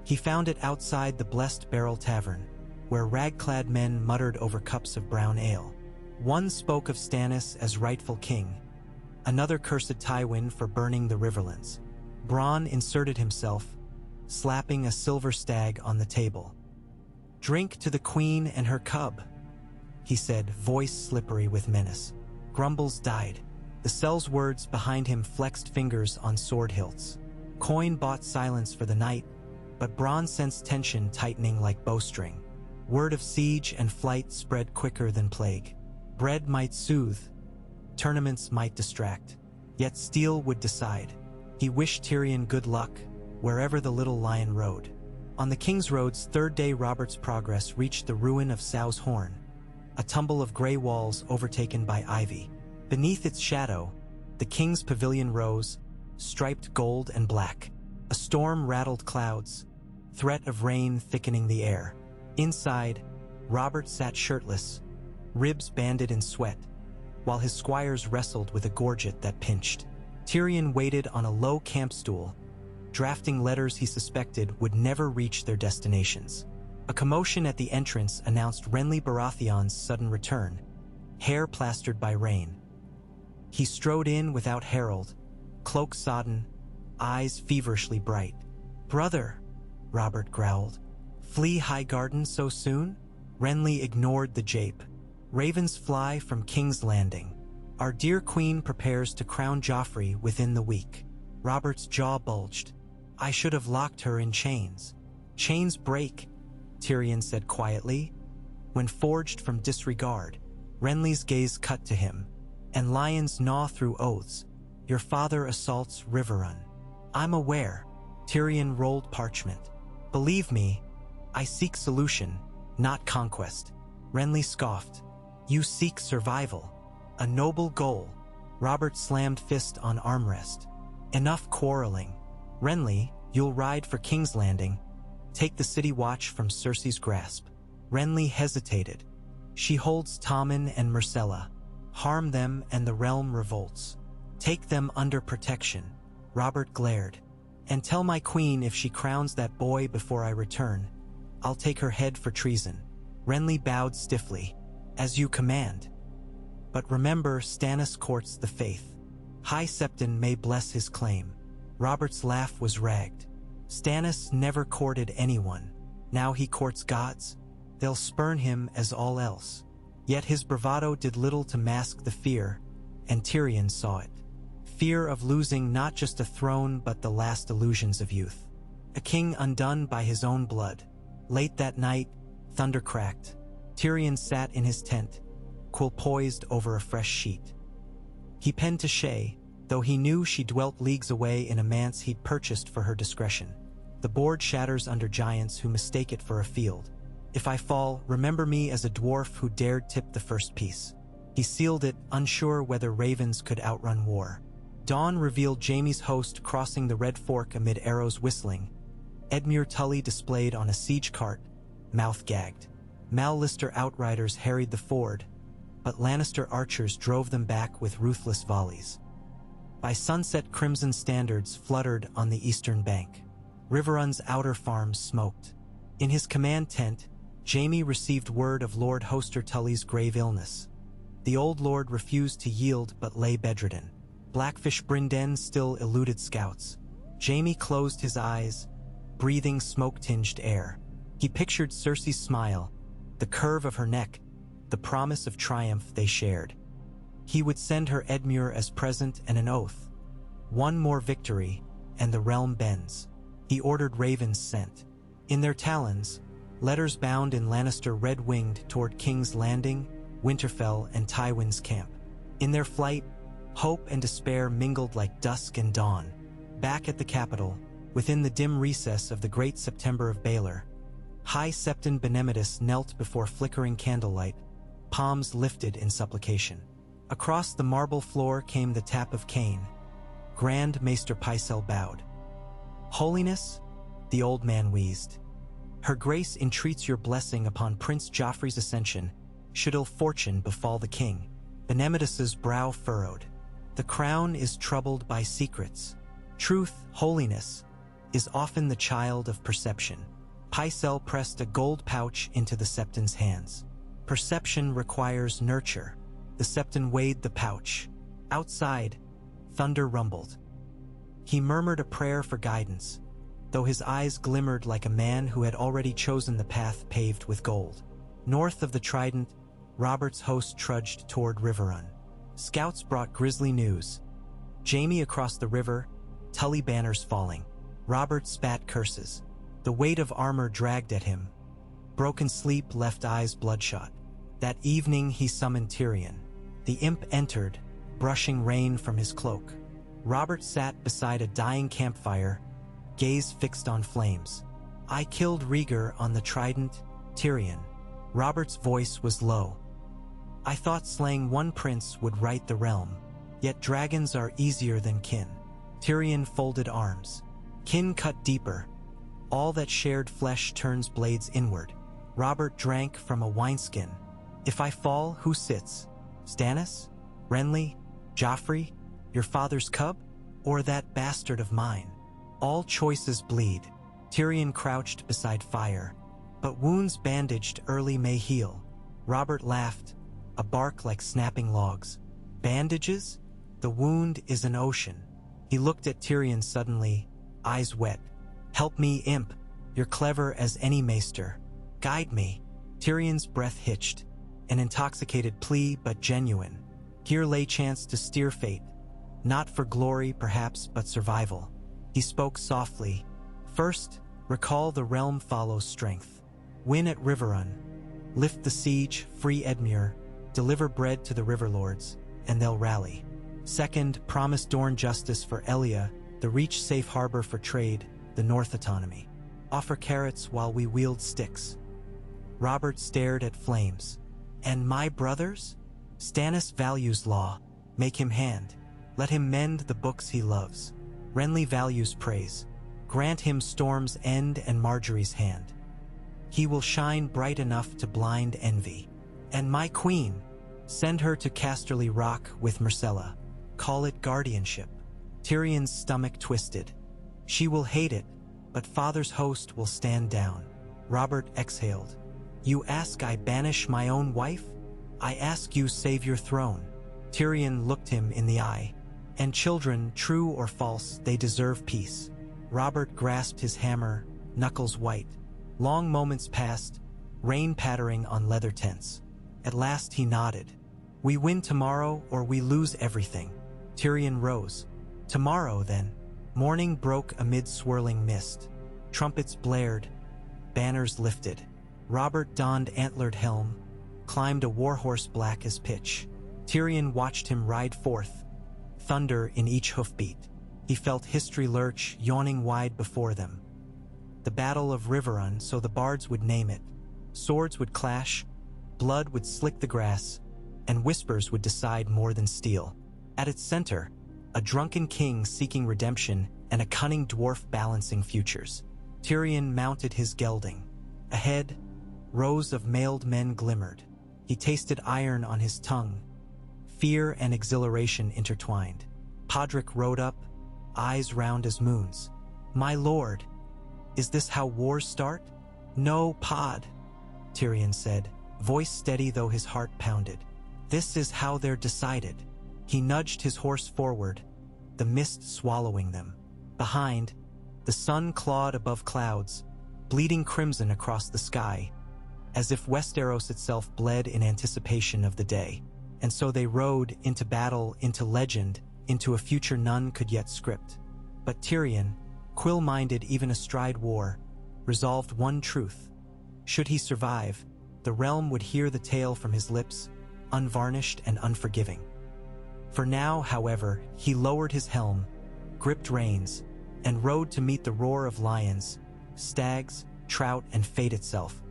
He found it outside the Blessed Barrel Tavern, where rag-clad men muttered over cups of brown ale. One spoke of Stannis as rightful king, another cursed Tywin for burning the Riverlands. Bronn inserted himself, slapping a silver stag on the table. "Drink to the queen and her cub," he said, voice slippery with menace. Grumbles died. The sellswords behind him flexed fingers on sword hilts. Coin bought silence for the night, but Bronn sensed tension tightening like bowstring. Word of siege and flight spread quicker than plague. Bread might soothe, tournaments might distract, yet steel would decide. He wished Tyrion good luck, wherever the little lion rode. On the King's Road's third day, Robert's progress reached the ruin of Sow's Horn, a tumble of gray walls overtaken by ivy. Beneath its shadow, the king's pavilion rose, striped gold and black. A storm rattled clouds, threat of rain thickening the air. Inside, Robert sat shirtless, ribs banded in sweat, while his squires wrestled with a gorget that pinched. Tyrion waited on a low camp stool, drafting letters he suspected would never reach their destinations. A commotion at the entrance announced Renly Baratheon's sudden return, hair plastered by rain. He strode in without herald, cloak sodden, eyes feverishly bright. "Brother," Robert growled, "flee Highgarden so soon?" Renly ignored the jape. "Ravens fly from King's Landing. Our dear queen prepares to crown Joffrey within the week." Robert's jaw bulged. "I should have locked her in chains." "Chains break," Tyrion said quietly, "when forged from disregard." Renly's gaze cut to him. "And lions gnaw through oaths. Your father assaults Riverrun." "I'm aware." Tyrion rolled parchment. "Believe me, I seek solution, not conquest." Renly scoffed. "You seek survival. A noble goal." Robert slammed fist on armrest. "Enough quarreling. Renly, you'll ride for King's Landing. Take the city watch from Cersei's grasp." Renly hesitated. "She holds Tommen and Myrcella. Harm them and the realm revolts. Take them under protection." Robert glared. "And tell my queen if she crowns that boy before I return, I'll take her head for treason." Renly bowed stiffly. "As you command. But remember, Stannis courts the faith. High Septon may bless his claim." Robert's laugh was ragged. "Stannis never courted anyone. Now he courts gods. They'll spurn him as all else." Yet his bravado did little to mask the fear, and Tyrion saw it. Fear of losing not just a throne but the last illusions of youth. A king undone by his own blood. Late that night, thunder cracked. Tyrion sat in his tent, quill poised over a fresh sheet. He penned to Shay, though he knew she dwelt leagues away in a manse he'd purchased for her discretion. "The board shatters under giants who mistake it for a field. If I fall, remember me as a dwarf who dared tip the first piece." He sealed it, unsure whether ravens could outrun war. Dawn revealed Jaime's host crossing the Red Fork amid arrows whistling. Edmure Tully displayed on a siege cart, mouth gagged. Lister outriders harried the ford, but Lannister archers drove them back with ruthless volleys. By sunset, crimson standards fluttered on the eastern bank. Riverrun's outer farms smoked. In his command tent, Jaime received word of Lord Hoster Tully's grave illness. The old lord refused to yield but lay bedridden. Blackfish Brinden still eluded scouts. Jaime closed his eyes, breathing smoke-tinged air. He pictured Cersei's smile, the curve of her neck, the promise of triumph they shared. He would send her Edmure as present and an oath. One more victory, and the realm bends. He ordered ravens sent. In their talons, letters bound in Lannister red-winged toward King's Landing, Winterfell, and Tywin's camp. In their flight, hope and despair mingled like dusk and dawn. Back at the capital, within the dim recess of the great September of Baelor, High Septon Benemidus knelt before flickering candlelight, palms lifted in supplication. Across the marble floor came the tap of Cain. Grand Maester Pycelle bowed. "Holiness," the old man wheezed. "Her grace entreats your blessing upon Prince Joffrey's ascension, should ill fortune befall the king." Benemidus's brow furrowed. "The crown is troubled by secrets. Truth, holiness, is often the child of perception." Pycelle pressed a gold pouch into the Septon's hands. "Perception requires nurture." The Septon weighed the pouch. Outside, thunder rumbled. He murmured a prayer for guidance, though his eyes glimmered like a man who had already chosen the path paved with gold. North of the Trident, Robert's host trudged toward Riverrun. Scouts brought grisly news. Jaime across the river, Tully banners falling. Robert spat curses. The weight of armor dragged at him. Broken sleep left eyes bloodshot. That evening he summoned Tyrion. The imp entered, brushing rain from his cloak. Robert sat beside a dying campfire, gaze fixed on flames. "I killed Rhaegar on the Trident, Tyrion." Robert's voice was low. "I thought slaying one prince would right the realm, yet dragons are easier than kin." Tyrion folded arms. "Kin cut deeper. All that shared flesh turns blades inward." Robert drank from a wineskin. "If I fall, who sits? Stannis? Renly? Joffrey? Your father's cub? Or that bastard of mine? All choices bleed." Tyrion crouched beside fire. "But wounds bandaged early may heal." Robert laughed, a bark like snapping logs. "Bandages? The wound is an ocean." He looked at Tyrion suddenly, eyes wet. "Help me, imp. You're clever as any maester. Guide me." Tyrion's breath hitched, an intoxicated plea but genuine. Here lay chance to steer fate, not for glory perhaps, but survival. He spoke softly. "First, recall the realm follows strength. Win at Riverrun. Lift the siege, free Edmure, deliver bread to the river lords, and they'll rally. Second, promise Dorne justice for Elia, the Reach safe harbor for trade, the North autonomy. Offer carrots while we wield sticks." Robert stared at flames. "And my brothers? Stannis values law. Make him hand. Let him mend the books he loves. Renly values praise. Grant him Storm's End and Marjorie's hand. He will shine bright enough to blind envy. And my queen, send her to Casterly Rock with Myrcella. Call it guardianship." Tyrion's stomach twisted. "She will hate it, but father's host will stand down." Robert exhaled. "You ask I banish my own wife? I ask you save your throne." Tyrion looked him in the eye. "And children, true or false, they deserve peace." Robert grasped his hammer, knuckles white. Long moments passed, rain pattering on leather tents. At last he nodded. "We win tomorrow or we lose everything." Tyrion rose. "Tomorrow, then." Morning broke amid swirling mist. Trumpets blared, banners lifted. Robert donned antlered helm, climbed a warhorse black as pitch. Tyrion watched him ride forth, thunder in each hoofbeat. He felt history lurch, yawning wide before them. The Battle of Riverrun, so the bards would name it. Swords would clash, blood would slick the grass, and whispers would decide more than steel. At its center, a drunken king seeking redemption and a cunning dwarf balancing futures. Tyrion mounted his gelding. Ahead, rows of mailed men glimmered. He tasted iron on his tongue, fear and exhilaration intertwined. Podrick rode up, eyes round as moons. "My lord, is this how wars start?" "No, Pod," Tyrion said, voice steady though his heart pounded. "This is how they're decided." He nudged his horse forward, the mist swallowing them. Behind, the sun clawed above clouds, bleeding crimson across the sky, as if Westeros itself bled in anticipation of the day. And so they rode into battle, into legend, into a future none could yet script. But Tyrion, quill-minded even astride war, resolved one truth. Should he survive, the realm would hear the tale from his lips, unvarnished and unforgiving. For now, however, he lowered his helm, gripped reins, and rode to meet the roar of lions, stags, trout, and fate itself.